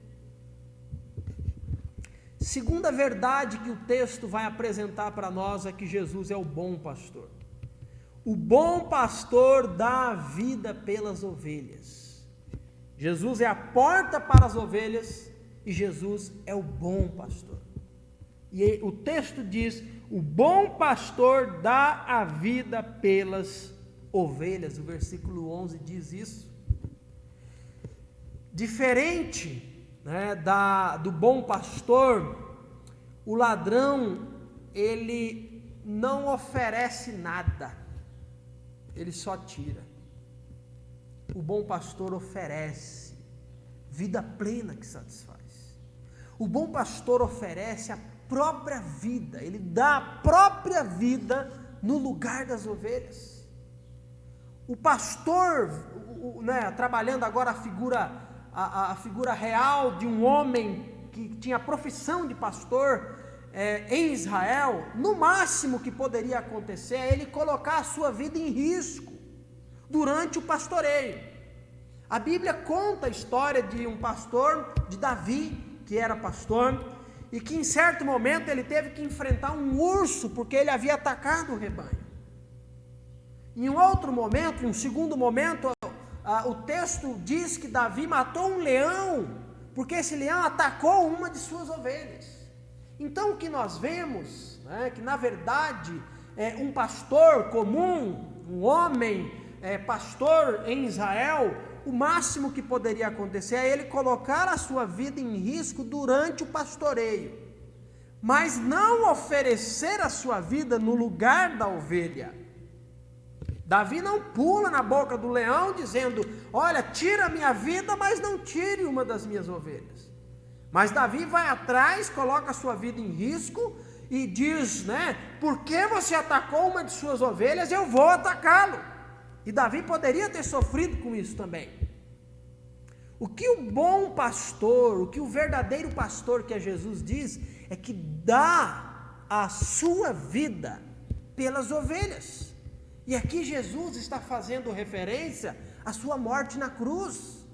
Segunda verdade que o texto vai apresentar para nós é que Jesus é o bom pastor. O bom pastor dá a vida pelas ovelhas. Jesus é a porta para as ovelhas e Jesus é o bom pastor. E o texto diz: o bom pastor dá a vida pelas ovelhas. O versículo 11 diz isso. Diferente, né, do bom pastor, o ladrão, ele não oferece nada, ele só tira. O bom pastor oferece vida plena que satisfaz. O bom pastor oferece a própria vida, ele dá a própria vida no lugar das ovelhas. O pastor, trabalhando agora a figura real de um homem que tinha a profissão de pastor em Israel, no máximo que poderia acontecer é ele colocar a sua vida em risco durante o pastoreio. A Bíblia conta a história de um pastor, de Davi, que era pastor, e que em certo momento ele teve que enfrentar um urso, porque ele havia atacado o rebanho. Em um outro momento, em um segundo momento, o texto diz que Davi matou um leão, porque esse leão atacou uma de suas ovelhas. Então o que nós vemos, que na verdade um pastor comum, um homem pastor em Israel, o máximo que poderia acontecer é ele colocar a sua vida em risco durante o pastoreio, mas não oferecer a sua vida no lugar da ovelha. Davi não pula na boca do leão dizendo: olha, tira a minha vida, mas não tire uma das minhas ovelhas. Mas Davi vai atrás, coloca a sua vida em risco e diz, porque você atacou uma de suas ovelhas, eu vou atacá-lo. E Davi poderia ter sofrido com isso também. O que o bom pastor, o que o verdadeiro pastor, que é Jesus, diz, é que dá a sua vida pelas ovelhas. E aqui Jesus está fazendo referência à sua morte na cruz,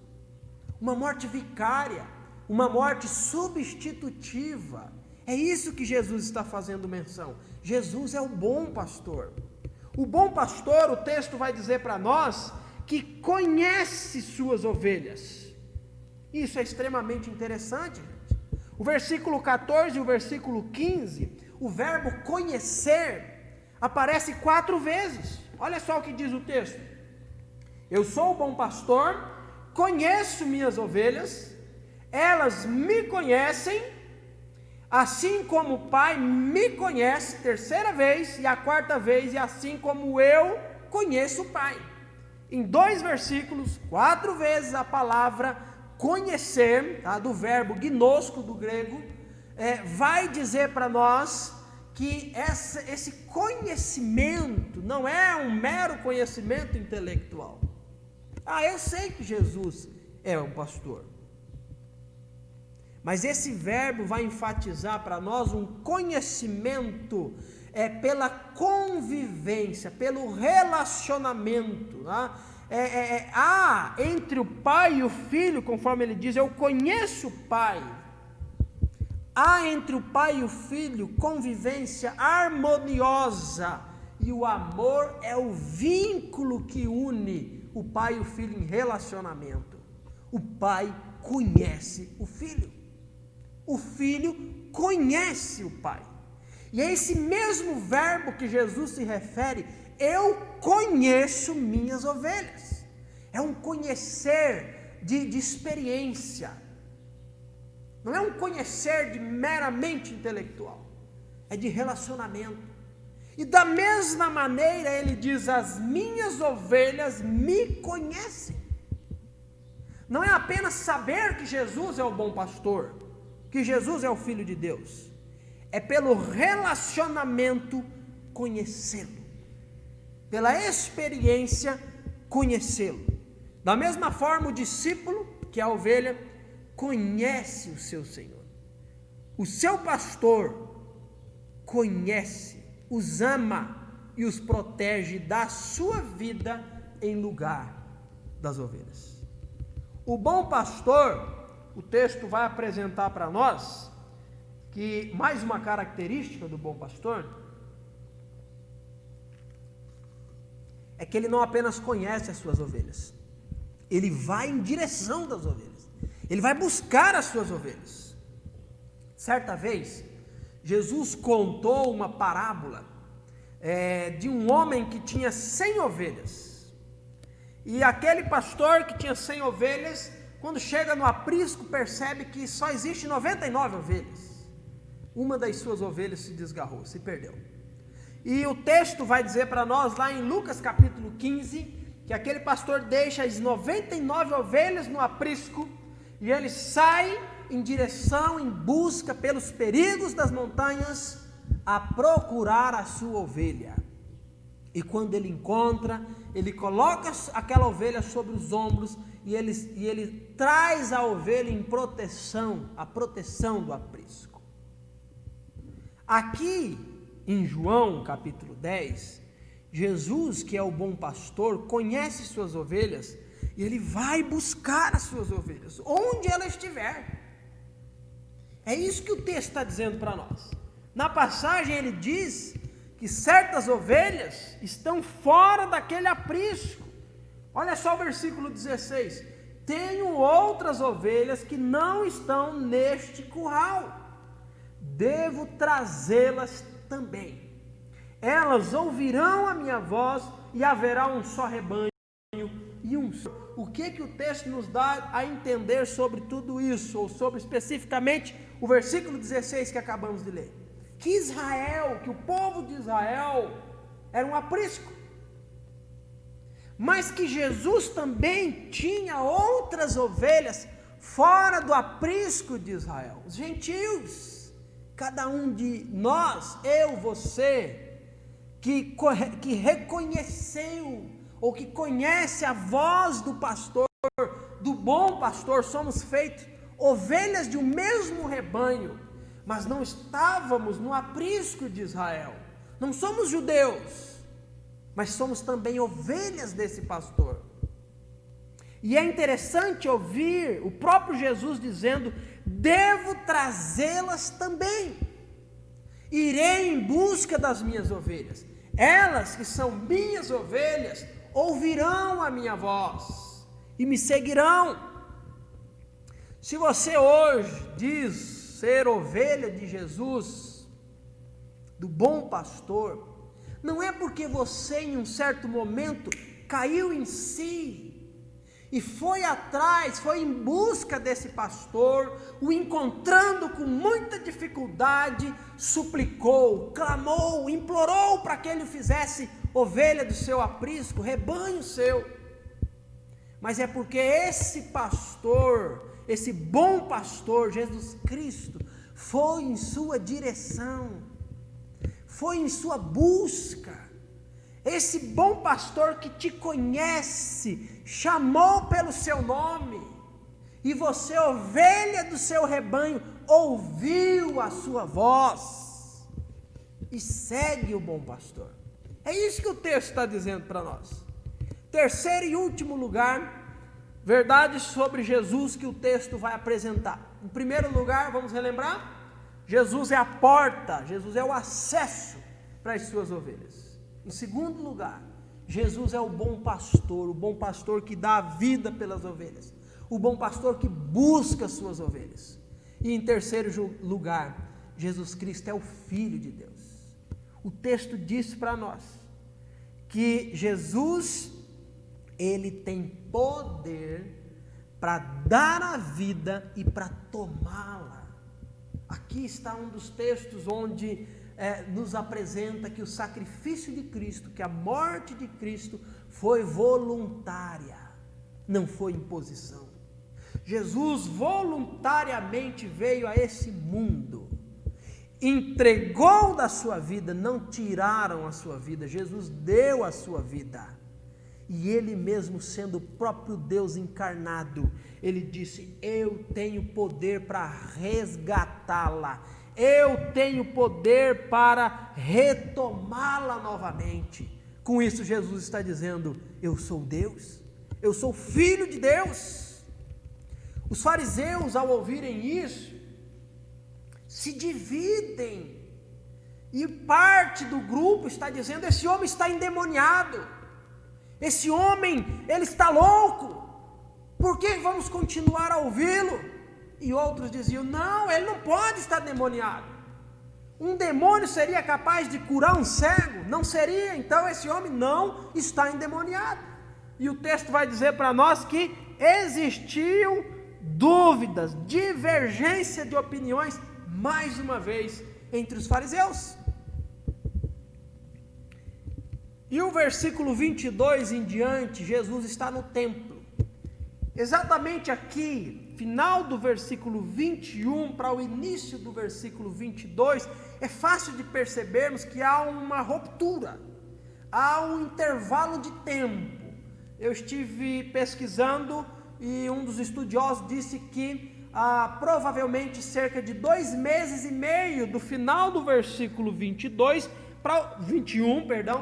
uma morte vicária, uma morte substitutiva. É isso que Jesus está fazendo menção. Jesus é o bom pastor. O bom pastor, o texto vai dizer para nós, que conhece suas ovelhas. Isso é extremamente interessante, gente. O versículo 14 e o versículo 15, o verbo conhecer aparece 4 vezes. Olha só o que diz o texto: eu sou o bom pastor, conheço minhas ovelhas, elas me conhecem, assim como o Pai me conhece, 3ª vez, e a 4ª vez, e assim como eu conheço o Pai. Em 2 versículos, 4 vezes a palavra conhecer, do verbo gnosko do grego, vai dizer para nós que esse conhecimento não é um mero conhecimento intelectual. Eu sei que Jesus é o pastor, mas esse verbo vai enfatizar para nós um conhecimento pela convivência, pelo relacionamento, há entre o pai e o filho, conforme ele diz, eu conheço o pai. Há entre o pai e o filho convivência harmoniosa, e o amor é o vínculo que une o pai e o filho em relacionamento. O pai conhece o filho conhece o pai, e é esse mesmo verbo que Jesus se refere, eu conheço minhas ovelhas, é um conhecer de experiência, não é um conhecer de meramente intelectual, é de relacionamento. E da mesma maneira ele diz, as minhas ovelhas me conhecem. Não é apenas saber que Jesus é o bom pastor, que Jesus é o Filho de Deus, é pelo relacionamento conhecê-lo, pela experiência conhecê-lo. Da mesma forma o discípulo, que é a ovelha, conhece o seu Senhor. O seu pastor conhece, os ama e os protege da sua vida em lugar das ovelhas. O bom pastor, o texto vai apresentar para nós que mais uma característica do bom pastor é que ele não apenas conhece as suas ovelhas, ele vai em direção das ovelhas, ele vai buscar as suas ovelhas. Certa vez, Jesus contou uma parábola de um homem que tinha 100 ovelhas, e aquele pastor que tinha 100 ovelhas, quando chega no aprisco, percebe que só existe 99 ovelhas, uma das suas ovelhas se desgarrou, se perdeu. E o texto vai dizer para nós, lá em Lucas capítulo 15, que aquele pastor deixa as 99 ovelhas no aprisco, e ele sai em direção, em busca pelos perigos das montanhas, a procurar a sua ovelha. E quando ele encontra, ele coloca aquela ovelha sobre os ombros, e ele traz a ovelha em proteção, a proteção do aprisco. Aqui em João capítulo 10, Jesus, que é o bom pastor, conhece suas ovelhas, e ele vai buscar as suas ovelhas, onde ela estiver. É isso que o texto está dizendo para nós. Na passagem ele diz que certas ovelhas estão fora daquele aprisco. Olha só o versículo 16: tenho outras ovelhas que não estão neste curral, devo trazê-las também. Elas ouvirão a minha voz, e haverá um só rebanho e um só. O que o texto nos dá a entender sobre tudo isso, ou sobre especificamente o versículo 16 que acabamos de ler? Que Israel, que o povo de Israel era um aprisco, mas que Jesus também tinha outras ovelhas fora do aprisco de Israel, os gentios. Cada um de nós, eu, você, que reconheceu ou que conhece a voz do pastor, do bom pastor, somos feitos ovelhas de um mesmo rebanho, mas não estávamos no aprisco de Israel. Não somos judeus, mas somos também ovelhas desse pastor. E é interessante ouvir o próprio Jesus dizendo: devo trazê-las também. Irei em busca das minhas ovelhas. Elas que são minhas ovelhas ouvirão a minha voz e me seguirão. Se você hoje diz ser ovelha de Jesus, do bom pastor, não é porque você em um certo momento caiu em si e foi atrás, foi em busca desse pastor, o encontrando com muita dificuldade, suplicou, clamou, implorou para que ele o fizesse ovelha do seu aprisco, rebanho seu. Mas é porque esse pastor, esse bom pastor, Jesus Cristo, foi em sua direção, foi em sua busca. Esse bom pastor que te conhece, chamou pelo seu nome, e você, ovelha do seu rebanho, ouviu a sua voz e segue o bom pastor. É isso que o texto está dizendo para nós. O Terceiro e último lugar, verdades sobre Jesus que o texto vai apresentar. Em primeiro lugar, vamos relembrar, Jesus é a porta, Jesus é o acesso para as suas ovelhas. Em segundo lugar, Jesus é o bom pastor que dá a vida pelas ovelhas, o bom pastor que busca as suas ovelhas. E em terceiro lugar, Jesus Cristo é o Filho de Deus. O texto diz para nós que Jesus, ele tem poder para dar a vida e para tomá-la. Aqui está um dos textos onde nos apresenta que o sacrifício de Cristo, que a morte de Cristo foi voluntária, não foi imposição. Jesus voluntariamente veio a esse mundo, entregou da sua vida, não tiraram a sua vida, Jesus deu a sua vida. E ele mesmo sendo o próprio Deus encarnado, ele disse: eu tenho poder para resgatá-la, eu tenho poder para retomá-la novamente. Com isso Jesus está dizendo: eu sou Deus, eu sou Filho de Deus. Os fariseus, ao ouvirem isso, se dividem, e parte do grupo está dizendo: esse homem está endemoniado, esse homem, ele está louco, por que vamos continuar a ouvi-lo? E outros diziam: não, ele não pode estar endemoniado, um demônio seria capaz de curar um cego? Não seria, então esse homem não está endemoniado. E o texto vai dizer para nós que existiu dúvidas, divergência de opiniões, mais uma vez, entre os fariseus. E o versículo 22 em diante, Jesus está no templo. Exatamente aqui, final do versículo 21 para o início do versículo 22, é fácil de percebermos que há uma ruptura, há um intervalo de tempo. Eu estive pesquisando e um dos estudiosos disse que provavelmente cerca de 2 meses e meio do final do versículo 21,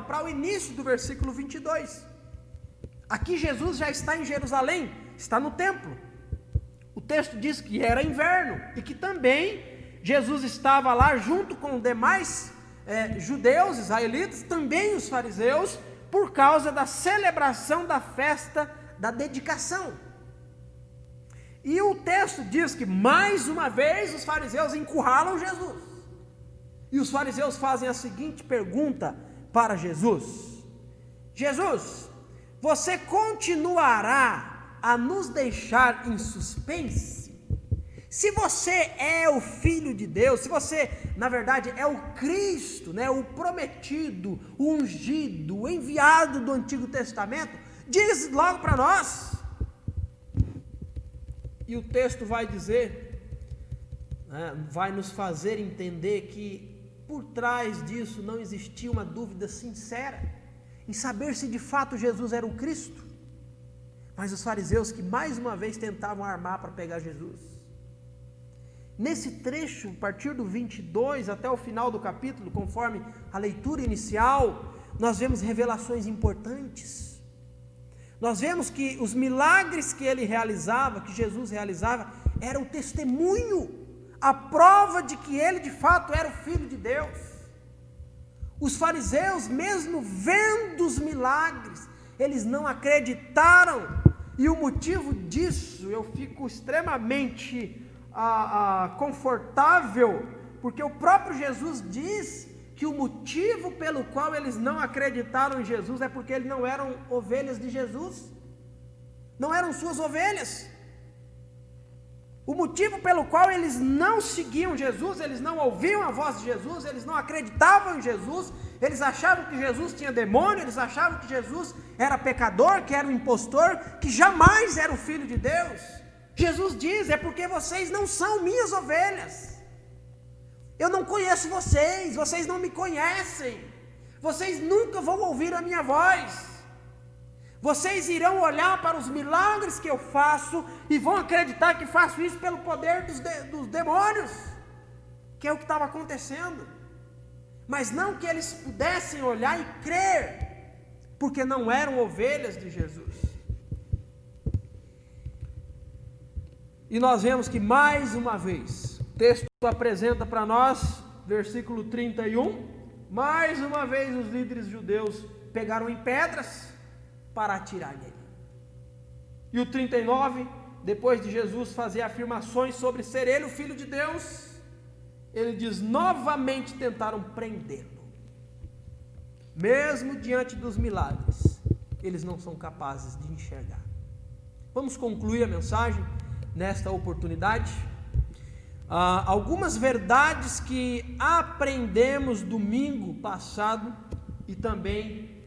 para o início do versículo 22. Aqui Jesus já está em Jerusalém, está no templo. O texto diz que era inverno e que também Jesus estava lá junto com os demais judeus, israelitas, também os fariseus, por causa da celebração da festa da dedicação. E o texto diz que mais uma vez os fariseus encurralam Jesus. E os fariseus fazem a seguinte pergunta para Jesus: Jesus, você continuará a nos deixar em suspense? Se você é o Filho de Deus, se você, na verdade, é o Cristo, o prometido, o ungido, o enviado do Antigo Testamento, diz logo para nós. E o texto vai dizer, vai nos fazer entender que por trás disso não existia uma dúvida sincera em saber se de fato Jesus era o Cristo, mas os fariseus que mais uma vez tentavam armar para pegar Jesus. Nesse trecho, a partir do 22 até o final do capítulo, conforme a leitura inicial, nós vemos revelações importantes. Nós vemos que os milagres que ele realizava, que Jesus realizava, era o testemunho, a prova de que ele de fato era o Filho de Deus. Os fariseus, mesmo vendo os milagres, eles não acreditaram, e o motivo disso, eu fico extremamente confortável, porque o próprio Jesus diz que o motivo pelo qual eles não acreditaram em Jesus é porque eles não eram ovelhas de Jesus, não eram suas ovelhas. O motivo pelo qual eles não seguiam Jesus, eles não ouviam a voz de Jesus, eles não acreditavam em Jesus, eles achavam que Jesus tinha demônio, eles achavam que Jesus era pecador, que era um impostor, que jamais era o Filho de Deus. Jesus diz: é porque vocês não são minhas ovelhas, eu não conheço vocês, vocês não me conhecem, vocês nunca vão ouvir a minha voz. Vocês irão olhar para os milagres que eu faço e vão acreditar que faço isso pelo poder dos demônios, que é o que estava acontecendo, mas não que eles pudessem olhar e crer porque não eram ovelhas de Jesus. E nós vemos que mais uma vez, o texto apresenta para nós, versículo 31, mais uma vez os líderes judeus pegaram em pedras para atirar nele. E o 39, depois de Jesus fazer afirmações sobre ser ele o Filho de Deus, ele diz: novamente tentaram prendê-lo. Mesmo diante dos milagres, eles não são capazes de enxergar. Vamos concluir a mensagem nesta oportunidade. Algumas verdades que aprendemos domingo passado e também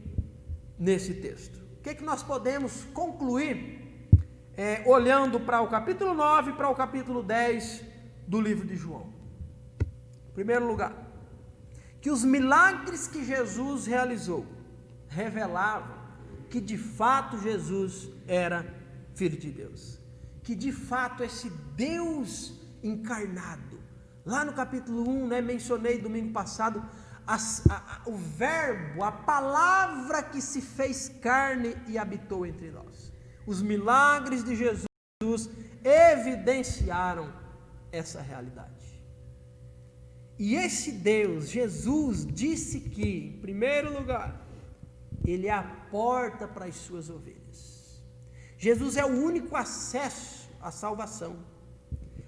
nesse texto. O que nós podemos concluir olhando para o capítulo 9 e para o capítulo 10 do livro de João? Em primeiro lugar, que os milagres que Jesus realizou revelavam que de fato Jesus era Filho de Deus, que de fato esse Deus encarnado, lá no capítulo 1, mencionei domingo passado, o verbo, a palavra que se fez carne e habitou entre nós. Os milagres de Jesus evidenciaram essa realidade. E esse Deus, Jesus, disse que, em primeiro lugar, Ele é a porta para as suas ovelhas. Jesus é o único acesso à salvação,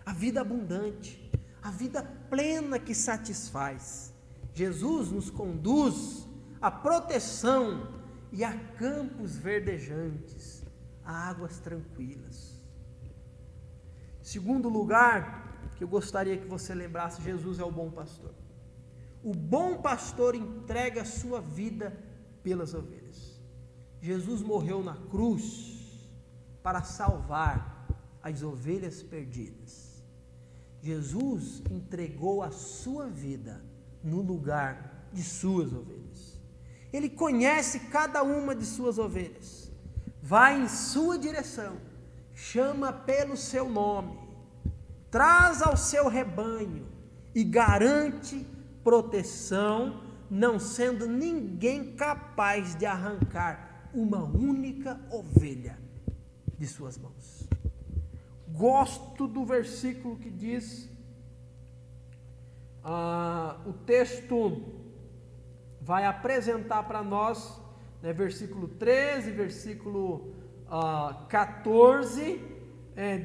à vida abundante, à vida plena que satisfaz. Jesus nos conduz à proteção e a campos verdejantes, a águas tranquilas. Segundo lugar, que eu gostaria que você lembrasse, Jesus é o bom pastor. O bom pastor entrega a sua vida pelas ovelhas. Jesus morreu na cruz para salvar as ovelhas perdidas. Jesus entregou a sua vida no lugar de suas ovelhas. Ele conhece cada uma de suas ovelhas, vai em sua direção, chama pelo seu nome, traz ao seu rebanho e garante proteção, não sendo ninguém capaz de arrancar uma única ovelha de suas mãos. Gosto do versículo que diz, o texto vai apresentar para nós, versículo 13, versículo 14,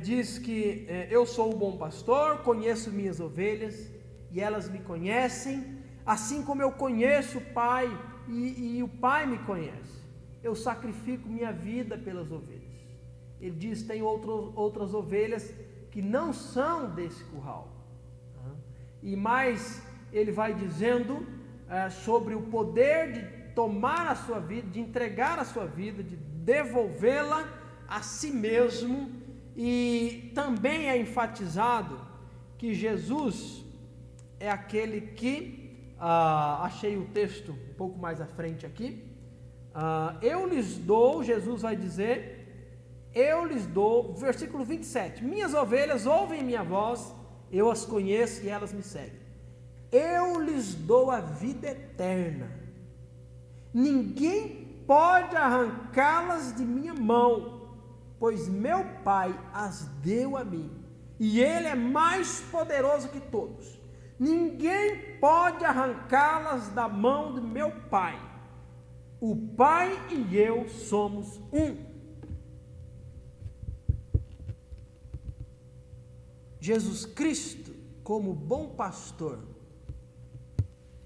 diz que eu sou o bom pastor, conheço minhas ovelhas e elas me conhecem, assim como eu conheço o Pai e o Pai me conhece. Eu sacrifico minha vida pelas ovelhas. Ele diz: tem outras ovelhas que não são desse curral. E mais ele vai dizendo sobre o poder de tomar a sua vida, de entregar a sua vida, de devolvê-la a si mesmo. E também é enfatizado que Jesus é aquele que, achei o texto um pouco mais à frente aqui, eu lhes dou, Jesus vai dizer, eu lhes dou, versículo 27, minhas ovelhas ouvem minha voz, eu as conheço e elas me seguem. Eu lhes dou a vida eterna, ninguém pode arrancá-las de minha mão, pois meu Pai as deu a mim, e Ele é mais poderoso que todos. Ninguém pode arrancá-las da mão de meu Pai. O Pai e eu somos um. Jesus Cristo, como bom pastor,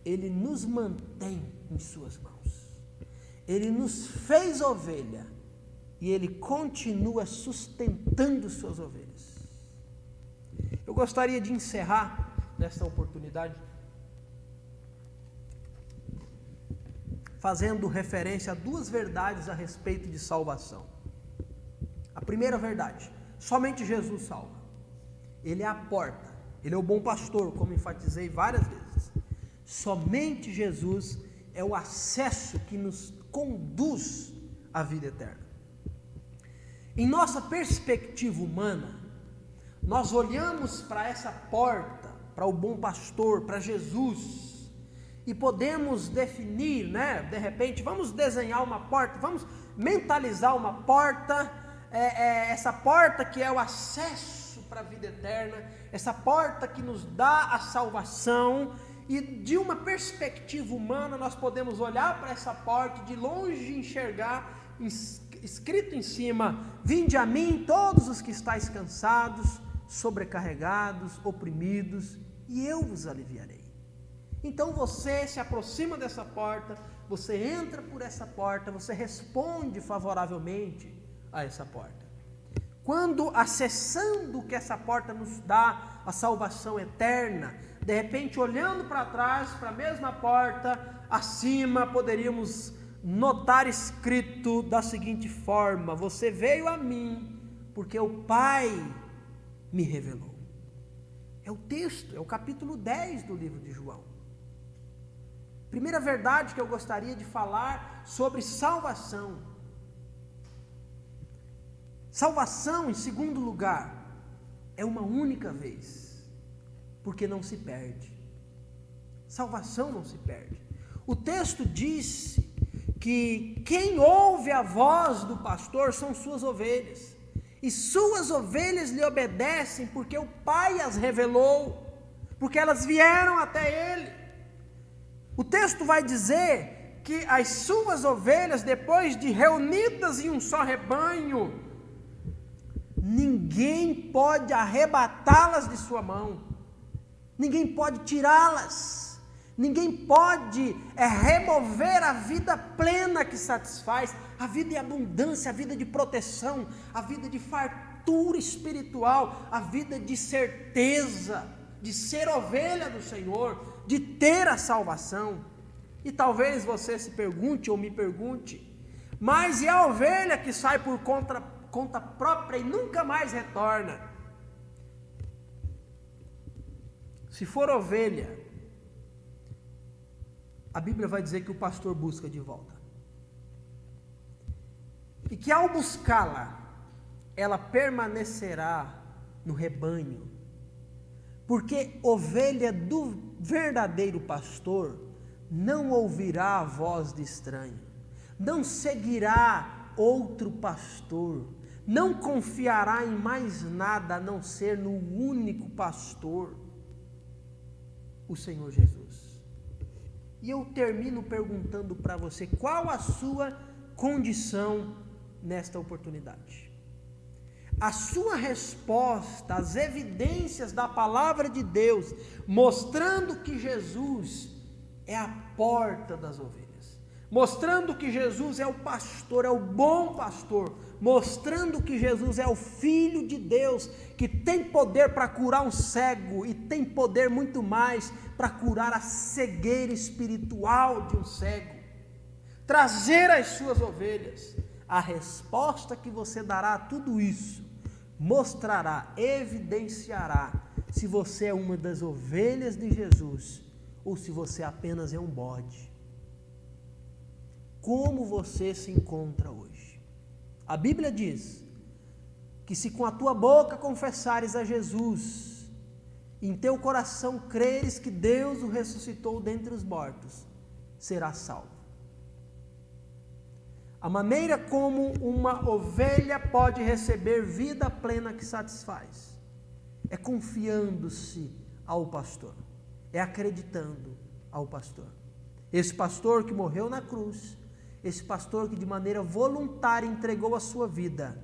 Ele nos mantém em suas mãos. Ele nos fez ovelha e Ele continua sustentando suas ovelhas. Eu gostaria de encerrar nesta oportunidade fazendo referência a duas verdades a respeito de salvação. A primeira verdade: somente Jesus salva. Ele é a porta, Ele é o bom pastor, como enfatizei várias vezes. Somente Jesus é o acesso que nos conduz à vida eterna. Em nossa perspectiva humana, nós olhamos para essa porta, para o bom pastor, para Jesus, e podemos definir, né? De repente, vamos desenhar uma porta, vamos mentalizar uma porta, essa porta que é o acesso para a vida eterna, essa porta que nos dá a salvação, e de uma perspectiva humana nós podemos olhar para essa porta e de longe enxergar escrito em cima: vinde a mim todos os que estáis cansados, sobrecarregados, oprimidos, e eu vos aliviarei. Então você se aproxima dessa porta, você entra por essa porta, você responde favoravelmente a essa porta. Quando acessando o que essa porta nos dá, a salvação eterna, de repente olhando para trás, para a mesma porta, acima poderíamos notar escrito da seguinte forma: você veio a mim, porque o Pai me revelou. É o texto, é o capítulo 10 do livro de João. Primeira verdade que eu gostaria de falar sobre salvação. Salvação, em segundo lugar, é uma única vez, porque não se perde. Salvação não se perde. O texto diz que quem ouve a voz do pastor são suas ovelhas, e suas ovelhas lhe obedecem, porque o Pai as revelou, porque elas vieram até ele. O texto vai dizer que as suas ovelhas, depois de reunidas em um só rebanho, ninguém pode arrebatá-las de sua mão, ninguém pode tirá-las, ninguém pode remover a vida plena que satisfaz, a vida de abundância, a vida de proteção, a vida de fartura espiritual, a vida de certeza, de ser ovelha do Senhor, de ter a salvação. E talvez você se pergunte ou me pergunte: mas e a ovelha que sai por conta própria e nunca mais retorna? Se for ovelha, a Bíblia vai dizer que o pastor busca de volta, e que ao buscá-la, ela permanecerá no rebanho, porque ovelha do verdadeiro pastor não ouvirá a voz de estranho, não seguirá outro pastor, não confiará em mais nada a não ser no único pastor, o Senhor Jesus. E eu termino perguntando para você: qual a sua condição nesta oportunidade? A sua resposta às evidências da palavra de Deus, mostrando que Jesus é a porta das ovelhas, mostrando que Jesus é o pastor, é o bom pastor, mostrando que Jesus é o Filho de Deus, que tem poder para curar um cego e tem poder muito mais para curar a cegueira espiritual de um cego, trazer as suas ovelhas. A resposta que você dará a tudo isso mostrará, evidenciará se você é uma das ovelhas de Jesus ou se você apenas é um bode. Como você se encontra hoje? A Bíblia diz que se com a tua boca confessares a Jesus, e em teu coração creres que Deus o ressuscitou dentre os mortos, serás salvo. A maneira como uma ovelha pode receber vida plena que satisfaz é confiando-se ao pastor, é acreditando ao pastor. Esse pastor que morreu na cruz, esse pastor que de maneira voluntária entregou a sua vida,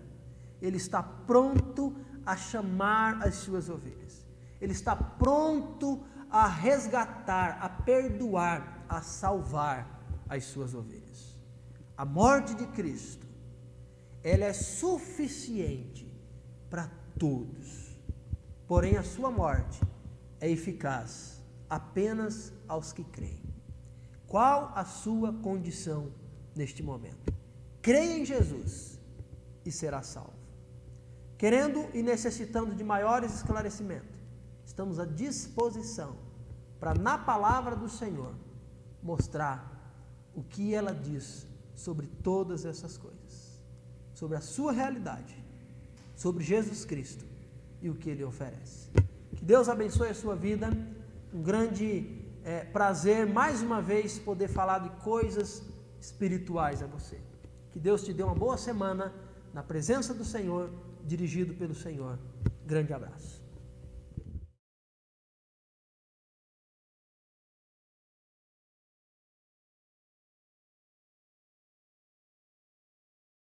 ele está pronto a chamar as suas ovelhas, ele está pronto a resgatar, a perdoar, a salvar as suas ovelhas. A morte de Cristo, ela é suficiente para todos, porém a sua morte é eficaz apenas aos que creem. Qual a sua condição neste momento? Creia em Jesus e será salvo. Querendo e necessitando de maiores esclarecimentos, estamos à disposição para, na palavra do Senhor, mostrar o que ela diz sobre todas essas coisas, sobre a sua realidade, sobre Jesus Cristo e o que Ele oferece. Que Deus abençoe a sua vida. Um grande prazer mais uma vez poder falar de coisas espirituais a você. Que Deus te dê uma boa semana na presença do Senhor, dirigido pelo Senhor. Grande abraço.